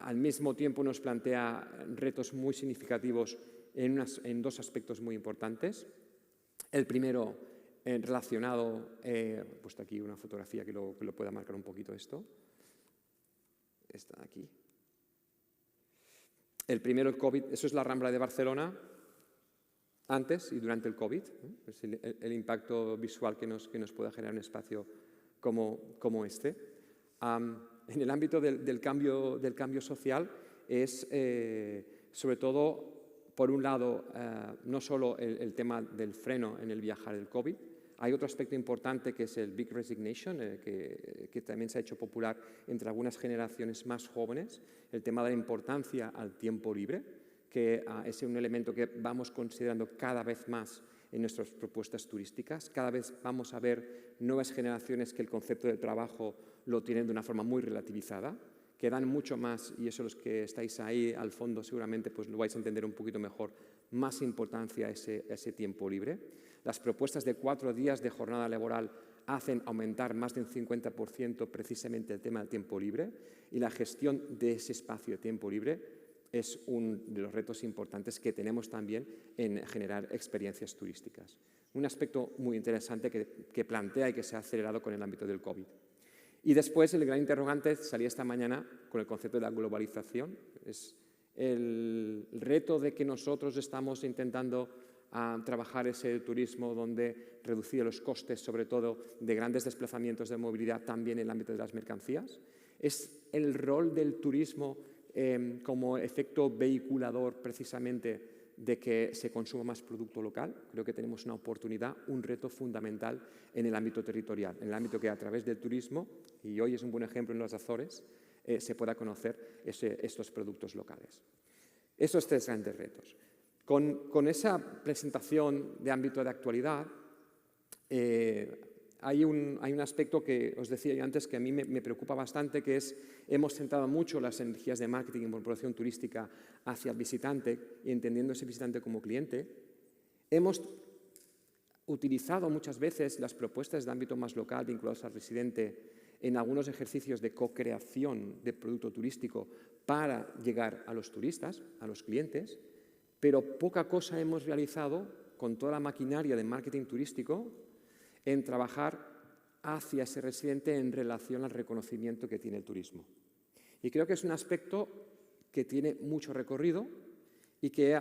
al mismo tiempo nos plantea retos muy significativos en dos aspectos muy importantes. El primero, relacionado, he puesto aquí una fotografía que lo pueda marcar un poquito esto. Está aquí. El primero, el COVID, eso es la Rambla de Barcelona, antes y durante el COVID. Es el impacto visual que nos pueda generar un espacio como este. En el ámbito del cambio social es, sobre todo, por un lado, no solo el tema del freno en el viajar del COVID. Hay otro aspecto importante que es el Big Resignation, que también se ha hecho popular entre algunas generaciones más jóvenes, el tema de la importancia al tiempo libre, que es un elemento que vamos considerando cada vez más en nuestras propuestas turísticas. Cada vez vamos a ver nuevas generaciones que el concepto del trabajo lo tienen de una forma muy relativizada, que dan mucho más, y eso los que estáis ahí al fondo seguramente pues lo vais a entender un poquito mejor, más importancia a ese tiempo libre. Las propuestas de 4 días de jornada laboral hacen aumentar más de un 50% precisamente el tema del tiempo libre, y la gestión de ese espacio de tiempo libre es uno de los retos importantes que tenemos también en generar experiencias turísticas. Un aspecto muy interesante que plantea y que se ha acelerado con el ámbito del COVID. Y después el gran interrogante salía esta mañana con el concepto de la globalización. Es el reto de que nosotros estamos intentando trabajar ese turismo donde reducir los costes, sobre todo de grandes desplazamientos de movilidad, también en el ámbito de las mercancías. Es el rol del turismo como efecto vehiculador precisamente de que se consuma más producto local. Creo que tenemos una oportunidad, un reto fundamental en el ámbito territorial, en el ámbito que a través del turismo, y hoy es un buen ejemplo en los Azores, se pueda conocer estos productos locales. Esos tres grandes retos. Con esa presentación de ámbito de actualidad, hay un aspecto que os decía yo antes que a mí me preocupa bastante, que es, hemos centrado mucho las energías de marketing y promoción turística hacia el visitante y entendiendo ese visitante como cliente. Hemos utilizado muchas veces las propuestas de ámbito más local vinculadas al residente en algunos ejercicios de co-creación de producto turístico para llegar a los turistas, a los clientes, pero poca cosa hemos realizado con toda la maquinaria de marketing turístico en trabajar hacia ese residente en relación al reconocimiento que tiene el turismo. Y creo que es un aspecto que tiene mucho recorrido y que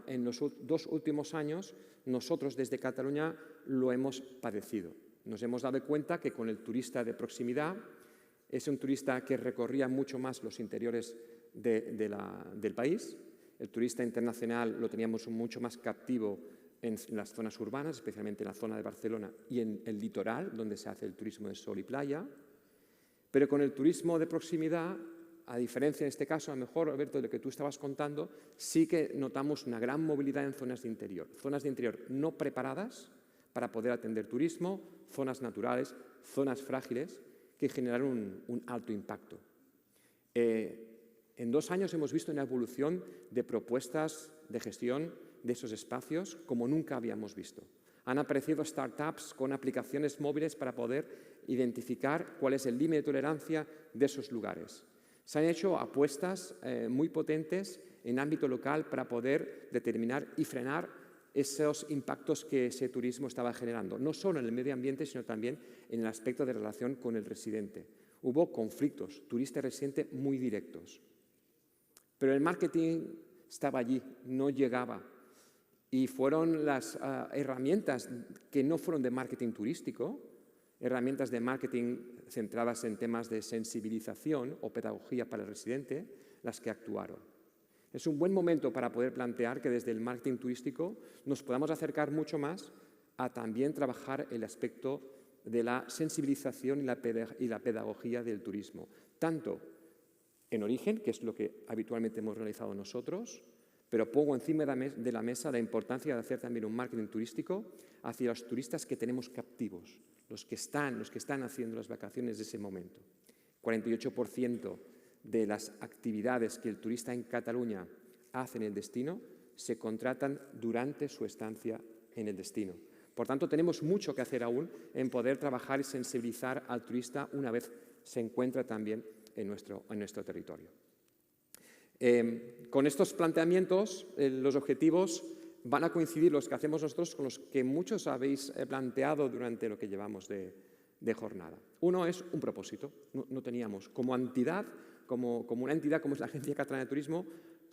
en los 2 últimos años nosotros desde Cataluña lo hemos padecido. Nos hemos dado cuenta que con el turista de proximidad es un turista que recorría mucho más los interiores del país. El turista internacional lo teníamos mucho más captivo en las zonas urbanas, especialmente en la zona de Barcelona y en el litoral, donde se hace el turismo de sol y playa. Pero con el turismo de proximidad, a diferencia en este caso, a lo mejor, Alberto, de lo que tú estabas contando, sí que notamos una gran movilidad en zonas de interior no preparadas para poder atender turismo, zonas naturales, zonas frágiles, que generaron un alto impacto. En 2 años hemos visto una evolución de propuestas de gestión de esos espacios como nunca habíamos visto. Han aparecido startups con aplicaciones móviles para poder identificar cuál es el límite de tolerancia de esos lugares. Se han hecho apuestas muy potentes en ámbito local para poder determinar y frenar esos impactos que ese turismo estaba generando, no solo en el medio ambiente, sino también en el aspecto de relación con el residente. Hubo conflictos turista-residente muy directos. Pero el marketing estaba allí, no llegaba. Y fueron las herramientas que no fueron de marketing turístico, herramientas de marketing centradas en temas de sensibilización o pedagogía para el residente, las que actuaron. Es un buen momento para poder plantear que desde el marketing turístico nos podamos acercar mucho más a también trabajar el aspecto de la sensibilización y la pedagogía del turismo, tanto en origen, que es lo que habitualmente hemos realizado nosotros, pero pongo encima de la mesa la importancia de hacer también un marketing turístico hacia los turistas que tenemos captivos, los que están haciendo las vacaciones de ese momento. 48% de las actividades que el turista en Cataluña hace en el destino se contratan durante su estancia en el destino. Por tanto, tenemos mucho que hacer aún en poder trabajar y sensibilizar al turista una vez se encuentra también en nuestro territorio. Con estos planteamientos, los objetivos van a coincidir los que hacemos nosotros con los que muchos habéis planteado durante lo que llevamos de jornada. Uno es un propósito. No teníamos como entidad, como una entidad como es la Agencia Catalana de Turismo,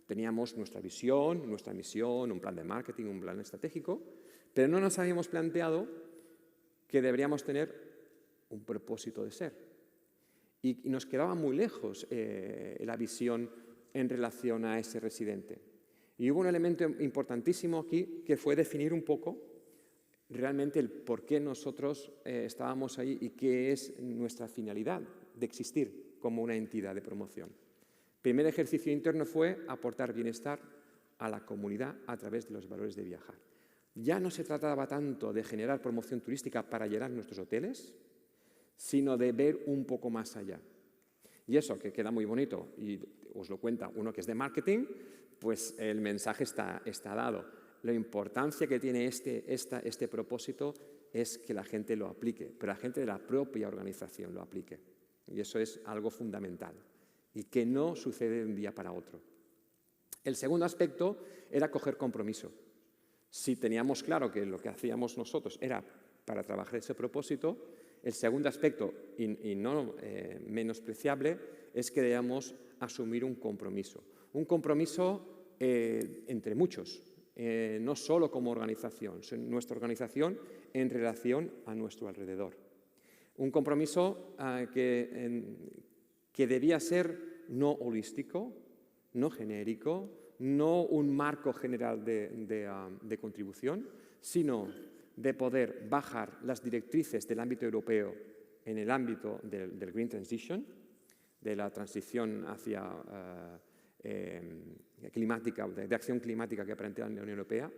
teníamos nuestra visión, nuestra misión, un plan de marketing, un plan estratégico, pero no nos habíamos planteado que deberíamos tener un propósito de ser. Y nos quedaba muy lejos la visión en relación a ese residente. Y hubo un elemento importantísimo aquí que fue definir un poco realmente el por qué nosotros estábamos ahí y qué es nuestra finalidad de existir como una entidad de promoción. El primer ejercicio interno fue aportar bienestar a la comunidad a través de los valores de viajar. Ya no se trataba tanto de generar promoción turística para llenar nuestros hoteles, sino de ver un poco más allá. Y eso, que queda muy bonito, y os lo cuenta uno que es de marketing, pues el mensaje está dado. La importancia que tiene este propósito es que la gente lo aplique, pero la gente de la propia organización lo aplique. Y eso es algo fundamental, y que no sucede de un día para otro. El segundo aspecto era coger compromiso. Si teníamos claro que lo que hacíamos nosotros era para trabajar ese propósito, El segundo aspecto, y no menospreciable, es que debemos asumir un compromiso. Un compromiso entre muchos, no solo como organización, sino nuestra organización en relación a nuestro alrededor. Un compromiso que debía ser no holístico, no genérico, no un marco general de contribución, sino de poder bajar las directrices del ámbito europeo en el ámbito del Green Transition, de la transición hacia climática, de acción climática que plantea la Unión Europea,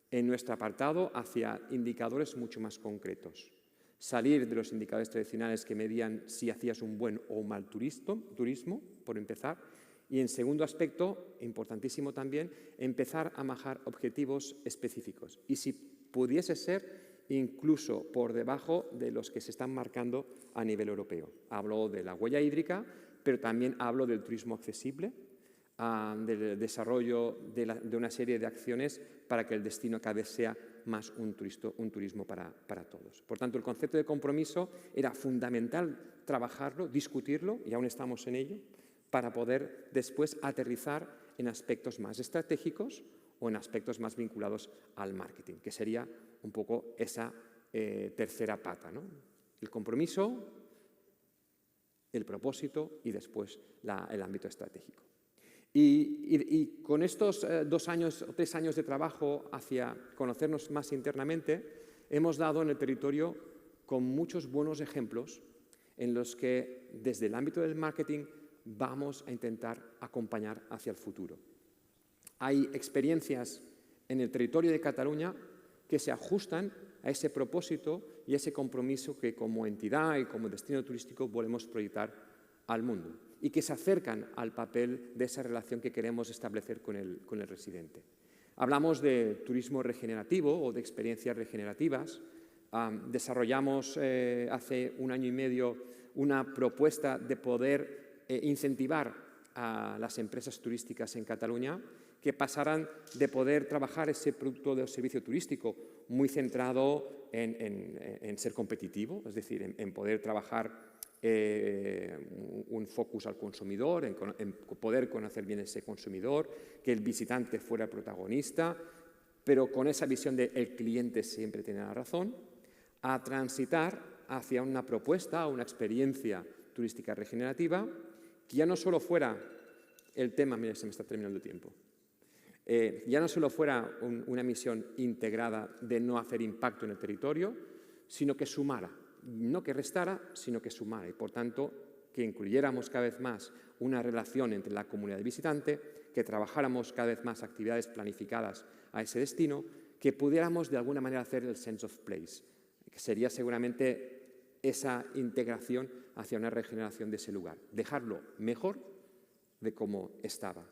en nuestro apartado hacia indicadores mucho más concretos. Salir de los indicadores tradicionales que medían si hacías un buen o un mal turismo, por empezar, y en segundo aspecto, importantísimo también, empezar a majar objetivos específicos. Y si pudiese ser incluso por debajo de los que se están marcando a nivel europeo. Hablo de la huella hídrica, pero también hablo del turismo accesible, del desarrollo de una serie de acciones para que el destino cada vez sea más un turismo para todos. Por tanto, el concepto de compromiso era fundamental trabajarlo, discutirlo, y aún estamos en ello, para poder después aterrizar en aspectos más estratégicos o en aspectos más vinculados al marketing, que sería un poco esa tercera pata, ¿no? El compromiso, el propósito y después el ámbito estratégico. Y con estos 2 años o 3 años de trabajo hacia conocernos más internamente, hemos dado en el territorio con muchos buenos ejemplos en los que desde el ámbito del marketing vamos a intentar acompañar hacia el futuro. Hay experiencias en el territorio de Cataluña que se ajustan a ese propósito y a ese compromiso que como entidad y como destino turístico volvemos proyectar al mundo y que se acercan al papel de esa relación que queremos establecer con el residente. Hablamos de turismo regenerativo o de experiencias regenerativas. Desarrollamos hace 1 año y medio una propuesta de poder incentivar a las empresas turísticas en Cataluña que pasaran de poder trabajar ese producto de servicio turístico muy centrado en ser competitivo, es decir, en poder trabajar un focus al consumidor, en poder conocer bien ese consumidor, que el visitante fuera el protagonista, pero con esa visión de el cliente siempre tiene la razón, a transitar hacia una propuesta, una experiencia turística regenerativa, que ya no solo fuera el tema, mire, se me está terminando el tiempo, ya no solo fuera una misión integrada de no hacer impacto en el territorio, sino que sumara, no que restara, sino que sumara, y por tanto que incluyéramos cada vez más una relación entre la comunidad de visitante, que trabajáramos cada vez más actividades planificadas a ese destino, que pudiéramos de alguna manera hacer el sense of place, que sería seguramente esa integración hacia una regeneración de ese lugar, dejarlo mejor de cómo estaba.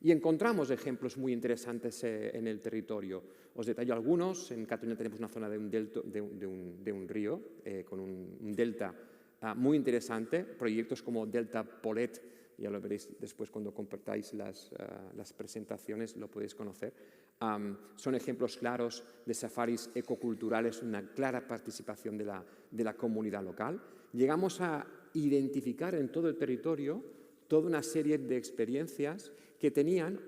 Y encontramos ejemplos muy interesantes en el territorio. Os detallo algunos. En Cataluña tenemos una zona de un río con un delta muy interesante, proyectos como Delta Polet, ya lo veréis después cuando compartáis las presentaciones, lo podéis conocer. Son ejemplos claros de safaris ecoculturales, una clara participación de la comunidad local. Llegamos a identificar en todo el territorio toda una serie de experiencias que tenían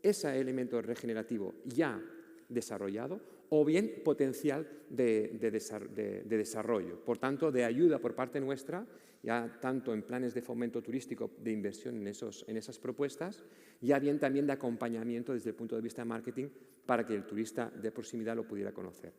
ese elemento regenerativo ya desarrollado o bien potencial de desarrollo. Por tanto, de ayuda por parte nuestra, ya tanto en planes de fomento turístico, de inversión en esas propuestas, ya bien también de acompañamiento desde el punto de vista de marketing para que el turista de proximidad lo pudiera conocer.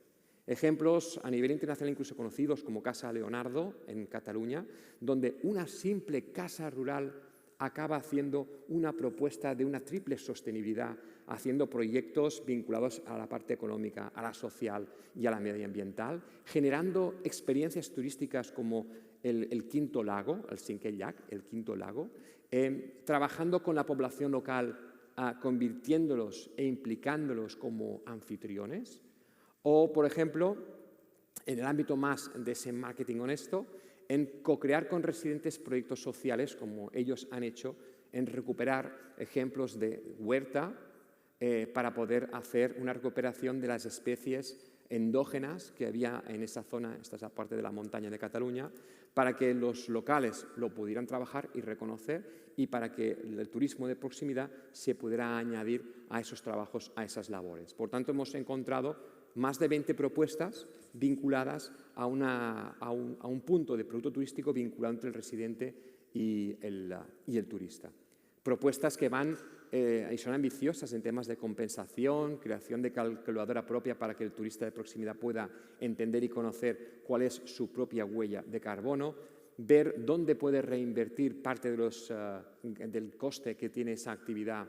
Ejemplos a nivel internacional incluso conocidos como Casa Leonardo en Cataluña, donde una simple casa rural acaba haciendo una propuesta de una triple sostenibilidad, haciendo proyectos vinculados a la parte económica, a la social y a la medioambiental, generando experiencias turísticas como el Quinto Lago, el Cinquè Llac, el Quinto Lago, trabajando con la población local, convirtiéndolos e implicándolos como anfitriones. O, por ejemplo, en el ámbito más de ese marketing honesto, en co-crear con residentes proyectos sociales, como ellos han hecho, en recuperar ejemplos de huerta para poder hacer una recuperación de las especies endógenas que había en esa zona, esta es la parte de la montaña de Cataluña, para que los locales lo pudieran trabajar y reconocer y para que el turismo de proximidad se pudiera añadir a esos trabajos, a esas labores. Por tanto, hemos encontrado más de 20 propuestas vinculadas a un punto de producto turístico vinculado entre el residente y el turista. Propuestas que van y son ambiciosas en temas de compensación, creación de calculadora propia para que el turista de proximidad pueda entender y conocer cuál es su propia huella de carbono, ver dónde puede reinvertir parte del coste que tiene esa actividad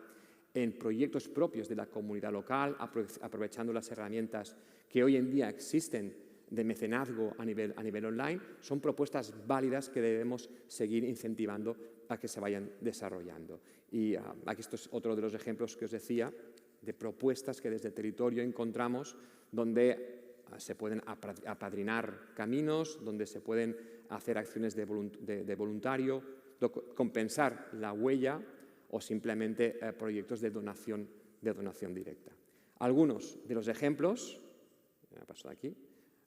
en proyectos propios de la comunidad local, aprovechando las herramientas que hoy en día existen de mecenazgo a nivel online. Son propuestas válidas que debemos seguir incentivando a que se vayan desarrollando. Y aquí esto es otro de los ejemplos que os decía, de propuestas que desde el territorio encontramos donde se pueden apadrinar caminos, donde se pueden hacer acciones de voluntario, compensar la huella o simplemente proyectos de donación directa. Algunos de los ejemplos, me paso de aquí,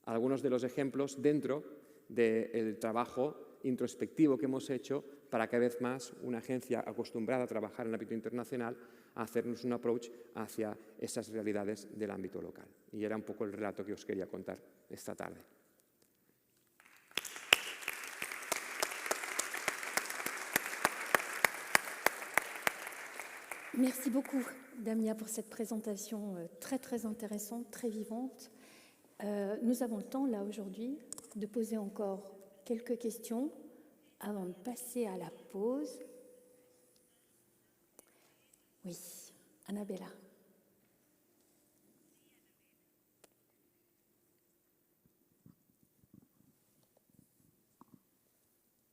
algunos de los ejemplos dentro del trabajo introspectivo que hemos hecho para cada vez más una agencia acostumbrada a trabajar en el ámbito internacional a hacernos un approach hacia esas realidades del ámbito local. Y era un poco el relato que os quería contar esta tarde. Merci beaucoup, Damia, pour cette présentation très, très intéressante, très vivante. Nous avons le temps, là, aujourd'hui, de poser encore quelques questions avant de passer à la pause. Oui, Annabella.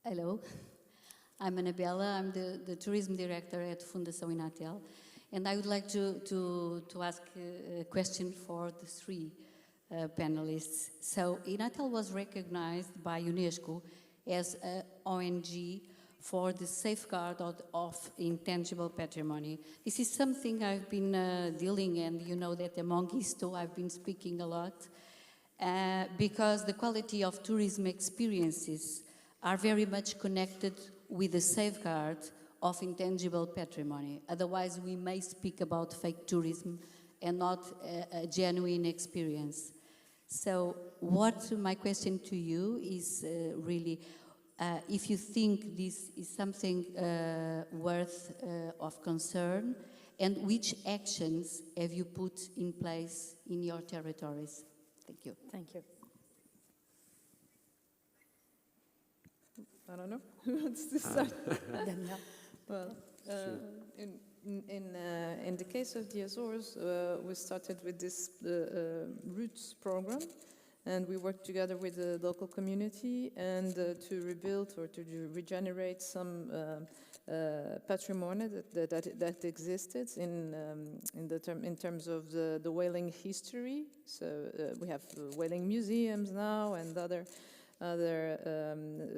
Hello, I'm Annabella. I'm the tourism director at Fundação Inatel, and I would like to ask a question for the three panelists. So Inatel was recognized by UNESCO as an ONG for the safeguard of intangible patrimony. This is something I've been dealing, and you know that among ISTO I've been speaking a lot, because the quality of tourism experiences are very much connected with the safeguard of intangible patrimony. Otherwise, we may speak about fake tourism and not a genuine experience. So my question to you is really, if you think this is something worth of concern, and which actions have you put in place in your territories? Thank you. Thank you. I don't know who wants to start. Damia. Well, in the case of the Azores, we started with this Roots program, and we worked together with the local community and to rebuild or to regenerate some patrimony that existed in terms of the whaling history. So we have whaling museums now and other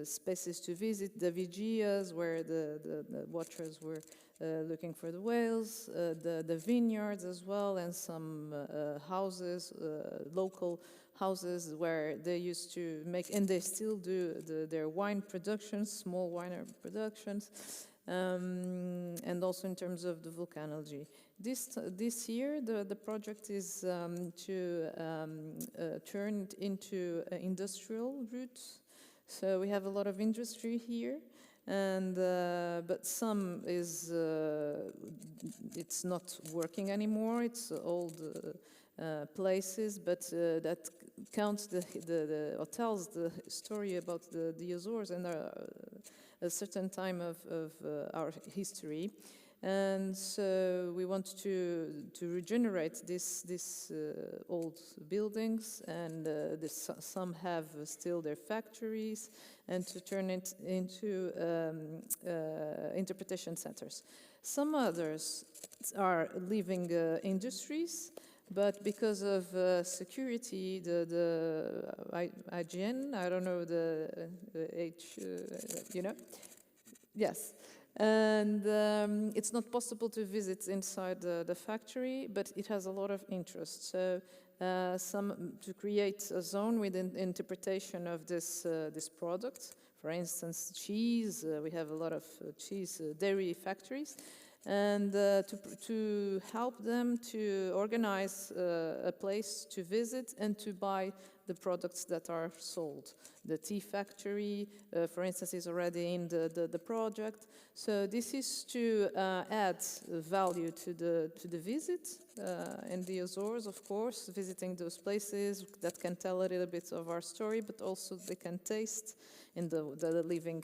spaces to visit, the vigias where the watchers were looking for the whales, the vineyards as well, and some houses, local houses where they used to make, and they still do, their wine productions, small wine productions, and also in terms of the volcanology. This year, the project is to turn it into industrial routes. So we have a lot of industry here, and but some is it's not working anymore. It's old places, but that counts or tells the story about the Azores and a certain time of our history. And so we want to regenerate these old buildings, and some have still their factories, and to turn it into interpretation centers. Some others are living industries, but because of security, the IGN, I don't know the H, you know, yes. And it's not possible to visit inside the factory, but it has a lot of interest. So to create a zone with an interpretation of this product. For instance, cheese. We have a lot of cheese dairy factories, and to help them to organize a place to visit and to buy the products that are sold. The tea factory, for instance, is already in the project. So this is to add value to the visit in the Azores, of course, visiting those places that can tell a little bit of our story, but also they can taste in the living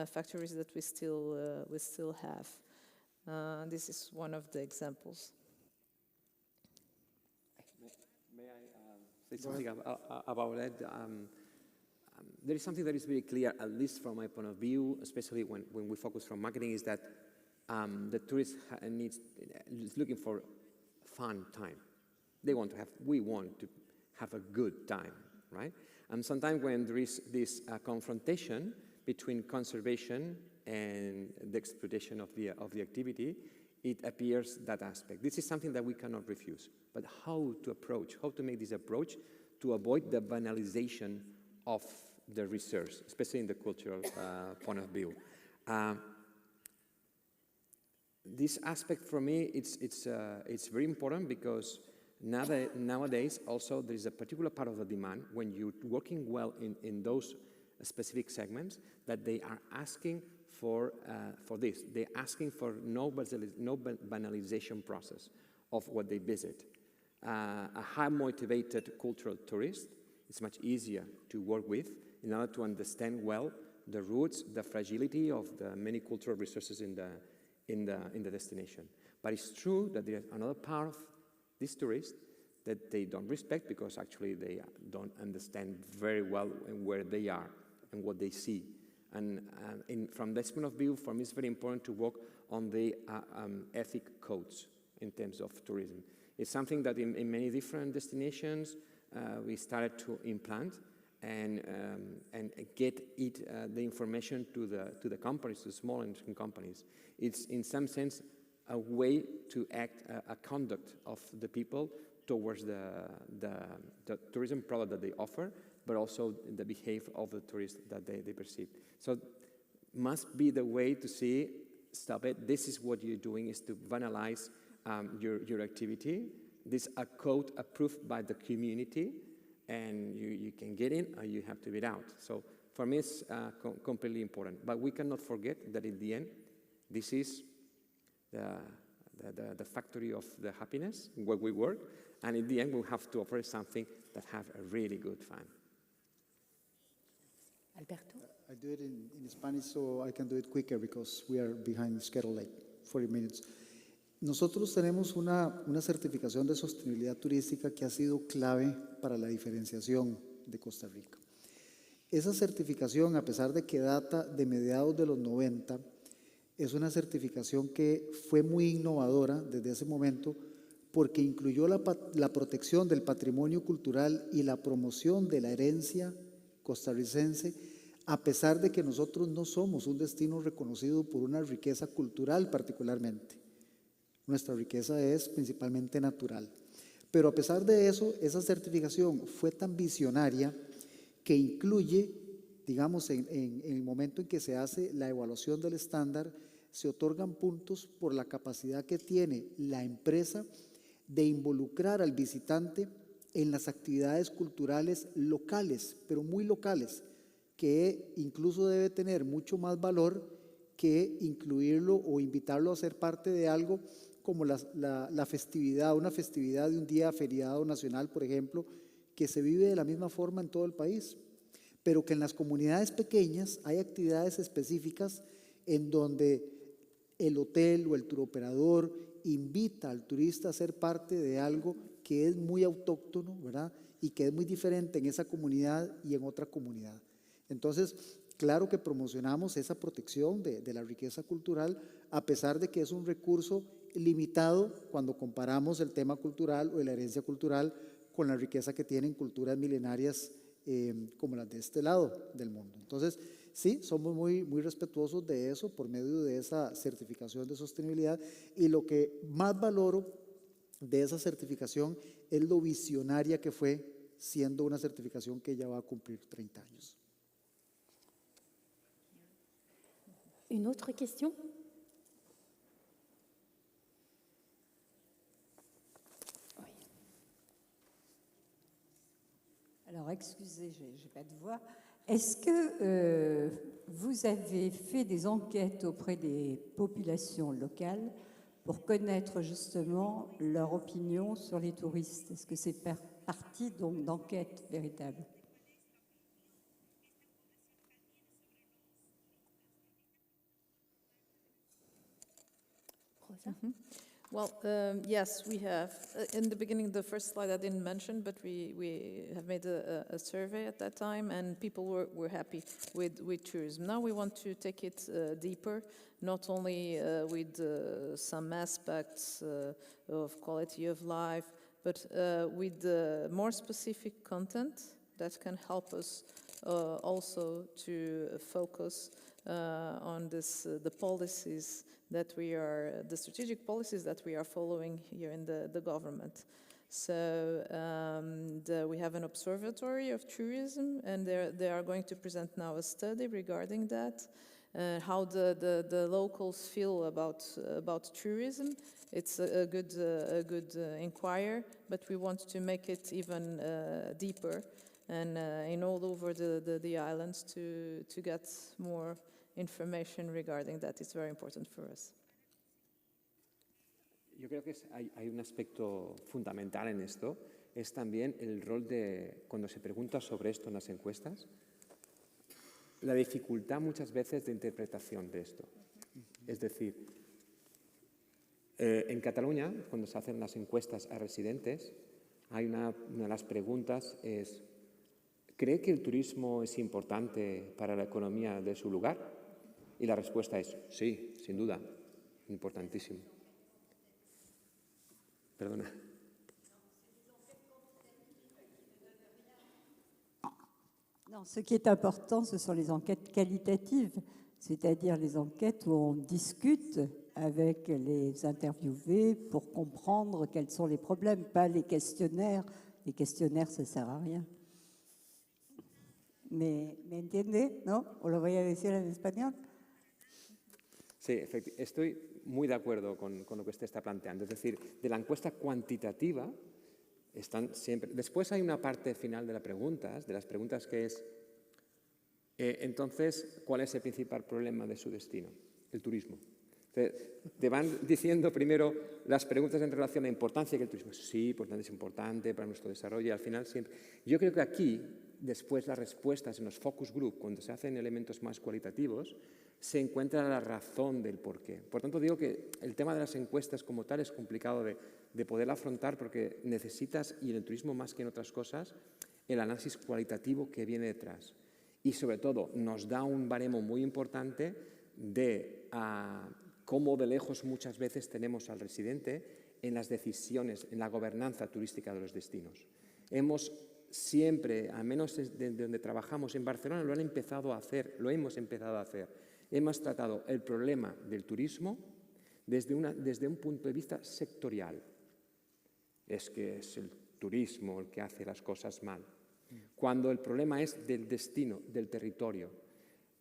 factories that we still have. This is one of the examples. May I say something about that? There is something that is very clear, at least from my point of view, especially when we focus from marketing, is that the tourist is looking for fun time. We want to have a good time, right? And sometimes when there is this confrontation between conservation and the exploitation of the activity, it appears that aspect. This is something that we cannot refuse. But how to make this approach to avoid the banalization of the research, especially in the cultural point of view. This aspect for me, it's very important because nowadays also there is a particular part of the demand when you're working well in those specific segments that they are asking for this. They're asking for no banalization process of what they visit. A high motivated cultural tourist is much easier to work with in order to understand well the roots, the fragility of the many cultural resources in the destination. But it's true that there's another part of these tourists that they don't respect because actually they don't understand very well where they are and what they see. And from this point of view, for me, it's very important to work on the ethic codes in terms of tourism. It's something that in many different destinations we started to implant and get the information to the companies, to small and medium companies. It's in some sense a way to act a conduct of the people towards the tourism product that they offer, but also the behavior of the tourists that they perceive. So must be the way to see, stop it, this is what you're doing, is to banalize your activity. This is a code approved by the community, and you can get in or you have to get out. So for me, it's completely important. But we cannot forget that in the end, this is the factory of the happiness, where we work, and in the end, we'll have to offer something that have a really good fun. Alberto? I do it in Spanish, so I can do it quicker because we are behind schedule, like 40 minutes. Nosotros tenemos una certificación de sostenibilidad turística que ha sido clave para la diferenciación de Costa Rica. Esa certificación, a pesar de que data de mediados de los 90, es una certificación que fue muy innovadora desde ese momento porque incluyó la protección del patrimonio cultural y la promoción de la herencia costarricense, a pesar de que nosotros no somos un destino reconocido por una riqueza cultural particularmente. Nuestra riqueza es principalmente natural. Pero a pesar de eso, esa certificación fue tan visionaria que incluye, digamos, en el momento en que se hace la evaluación del estándar, se otorgan puntos por la capacidad que tiene la empresa de involucrar al visitante en las actividades culturales locales, pero muy locales, que incluso debe tener mucho más valor que incluirlo o invitarlo a ser parte de algo como la festividad, una festividad de un día feriado nacional, por ejemplo, que se vive de la misma forma en todo el país, pero que en las comunidades pequeñas hay actividades específicas en donde el hotel o el turoperador invita al turista a ser parte de algo que es muy autóctono, ¿verdad? Y que es muy diferente en esa comunidad y en otra comunidad. Entonces, claro que promocionamos esa protección de la riqueza cultural, a pesar de que es un recurso limitado cuando comparamos el tema cultural o la herencia cultural con la riqueza que tienen culturas milenarias como las de este lado del mundo. Entonces, sí, somos muy respetuosos de eso por medio de esa certificación de sostenibilidad, y lo que más valoro de esa certificación es lo visionaria que fue, siendo una certificación que ya va a cumplir 30 años. Une autre question? Oui. Alors, excusez, je n'ai pas de voix. Est-ce que vous avez fait des enquêtes auprès des populations locales pour connaître justement leur opinion sur les touristes? Est-ce que c'est partie donc d'enquêtes véritables? Rosa? Well, yes, we have. In the beginning, the first slide I didn't mention, but we have made a survey at that time, and people were happy with tourism. Now we want to take it deeper, not only with some aspects of quality of life, but with more specific content that can help us also to focus on the policies that the strategic policies that we are following here in the government. So we have an observatory of tourism, and they are going to present now a study regarding that, how the locals feel about tourism. It's a good inquiry, but we want to make it even deeper and in all over the islands to get more information regarding that. It's very important for us. Yo creo que hay un aspecto fundamental en esto, es también el rol de, cuando se pregunta sobre esto en las encuestas, la dificultad muchas veces de interpretación de esto. Es decir, en Cataluña, cuando se hacen las encuestas a residentes, hay una de las preguntas es, ¿cree que el turismo es importante para la economía de su lugar? Y la respuesta es sí, sin duda, importantísimo. Perdona. Non, ce qui est important, ce sont les enquêtes qualitatives, c'est-à-dire les enquêtes où on discute avec les interviewés pour comprendre quels sont les problèmes, pas les questionnaires. Les questionnaires, ça ne sert à rien. ¿Me entiende? ¿No? ¿O lo voy a decir en español? Sí, estoy muy de acuerdo con lo que usted está planteando. Es decir, de la encuesta cuantitativa están siempre... Después hay una parte final de las preguntas que es, entonces, ¿cuál es el principal problema de su destino? El turismo. Te van diciendo primero las preguntas en relación a la importancia que el turismo sí, por tanto es importante para nuestro desarrollo y al final siempre... Yo creo que aquí, después las respuestas en los focus group, cuando se hacen elementos más cualitativos, se encuentra la razón del porqué. Por tanto, digo que el tema de las encuestas como tal es complicado de poder afrontar porque necesitas, y en el turismo más que en otras cosas, el análisis cualitativo que viene detrás. Y sobre todo, nos da un baremo muy importante de cómo de lejos muchas veces tenemos al residente en las decisiones, en la gobernanza turística de los destinos. Hemos siempre, al menos desde donde trabajamos en Barcelona, lo hemos empezado a hacer. Hemos tratado el problema del turismo desde un punto de vista sectorial. Es que es el turismo el que hace las cosas mal. Cuando el problema es del destino, del territorio.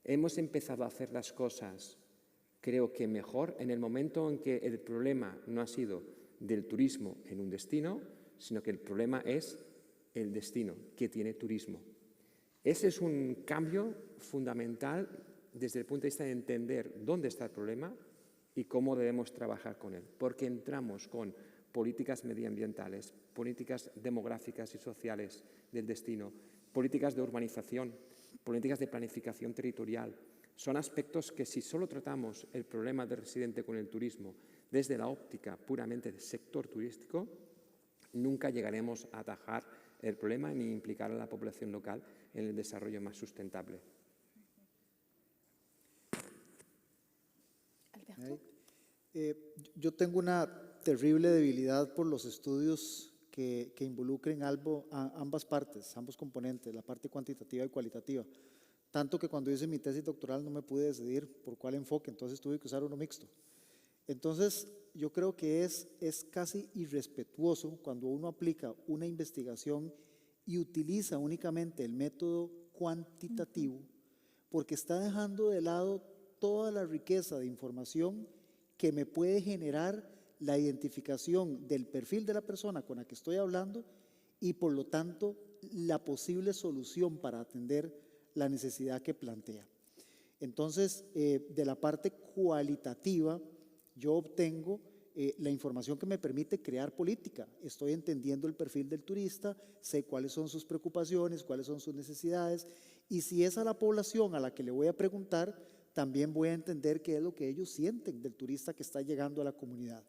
Hemos empezado a hacer las cosas, creo que mejor, en el momento en que el problema no ha sido del turismo en un destino, sino que el problema es el destino que tiene turismo. Ese es un cambio fundamental desde el punto de vista de entender dónde está el problema y cómo debemos trabajar con él. Porque entramos con políticas medioambientales, políticas demográficas y sociales del destino, políticas de urbanización, políticas de planificación territorial. Son aspectos que si solo tratamos el problema del residente con el turismo desde la óptica puramente del sector turístico, nunca llegaremos a atajar el problema ni implicar a la población local en el desarrollo más sustentable. Alberto. Yo tengo una terrible debilidad por los estudios que involucren ambas partes, ambos componentes, la parte cuantitativa y cualitativa. Tanto que cuando hice mi tesis doctoral no me pude decidir por cuál enfoque, entonces tuve que usar uno mixto. Entonces, yo creo que es casi irrespetuoso cuando uno aplica una investigación y utiliza únicamente el método cuantitativo, porque está dejando de lado toda la riqueza de información que me puede generar la identificación del perfil de la persona con la que estoy hablando y por lo tanto la posible solución para atender la necesidad que plantea. Entonces, de la parte cualitativa, yo obtengo la información que me permite crear política. Estoy entendiendo el perfil del turista, sé cuáles son sus preocupaciones, cuáles son sus necesidades, y si es a la población a la que le voy a preguntar, también voy a entender qué es lo que ellos sienten del turista que está llegando a la comunidad.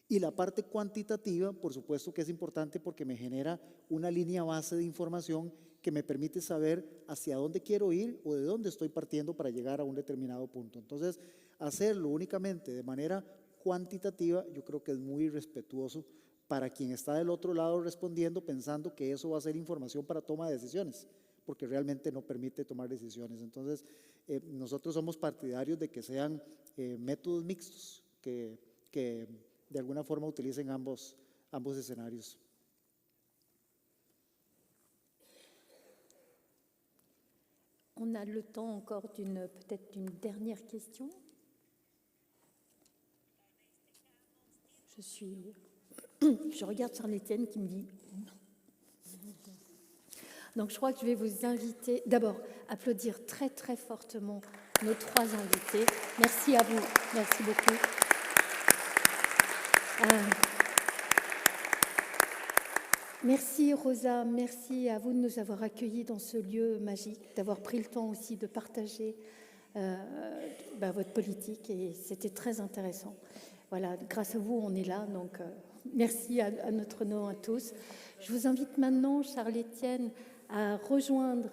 Y la parte cuantitativa, por supuesto que es importante porque me genera una línea base de información que me permite saber hacia dónde quiero ir o de dónde estoy partiendo para llegar a un determinado punto. Entonces, hacerlo únicamente de manera cuantitativa, yo creo que es muy irrespetuoso para quien está del otro lado respondiendo pensando que eso va a ser información para toma de decisiones, porque realmente no permite tomar decisiones. Entonces, nosotros somos partidarios de que sean métodos mixtos, que de alguna forma utilicen ambos escenarios. On a le temps encore peut-être d'une dernière question. Je regarde Charles-Étienne qui me dit non. Donc je crois que je vais vous inviter, d'abord, applaudir très très fortement nos trois invités. Merci à vous, merci beaucoup. Merci Rosa, merci à vous de nous avoir accueillis dans ce lieu magique, d'avoir pris le temps aussi de partager votre politique et c'était très intéressant. Voilà, grâce à vous, on est là, donc merci à notre nom à tous. Je vous invite maintenant, Charles-Étienne, à rejoindre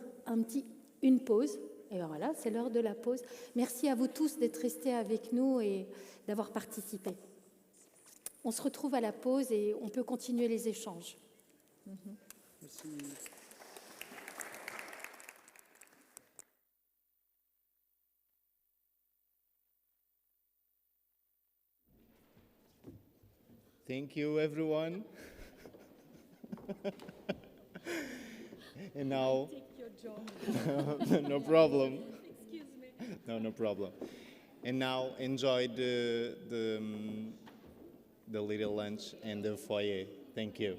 une pause. Et bien voilà, c'est l'heure de la pause. Merci à vous tous d'être restés avec nous et d'avoir participé. On se retrouve à la pause et on peut continuer les échanges. Merci. Thank you, everyone. And now, take your job. No problem. Excuse me. No problem. And now, enjoy the little lunch and the foyer. Thank you.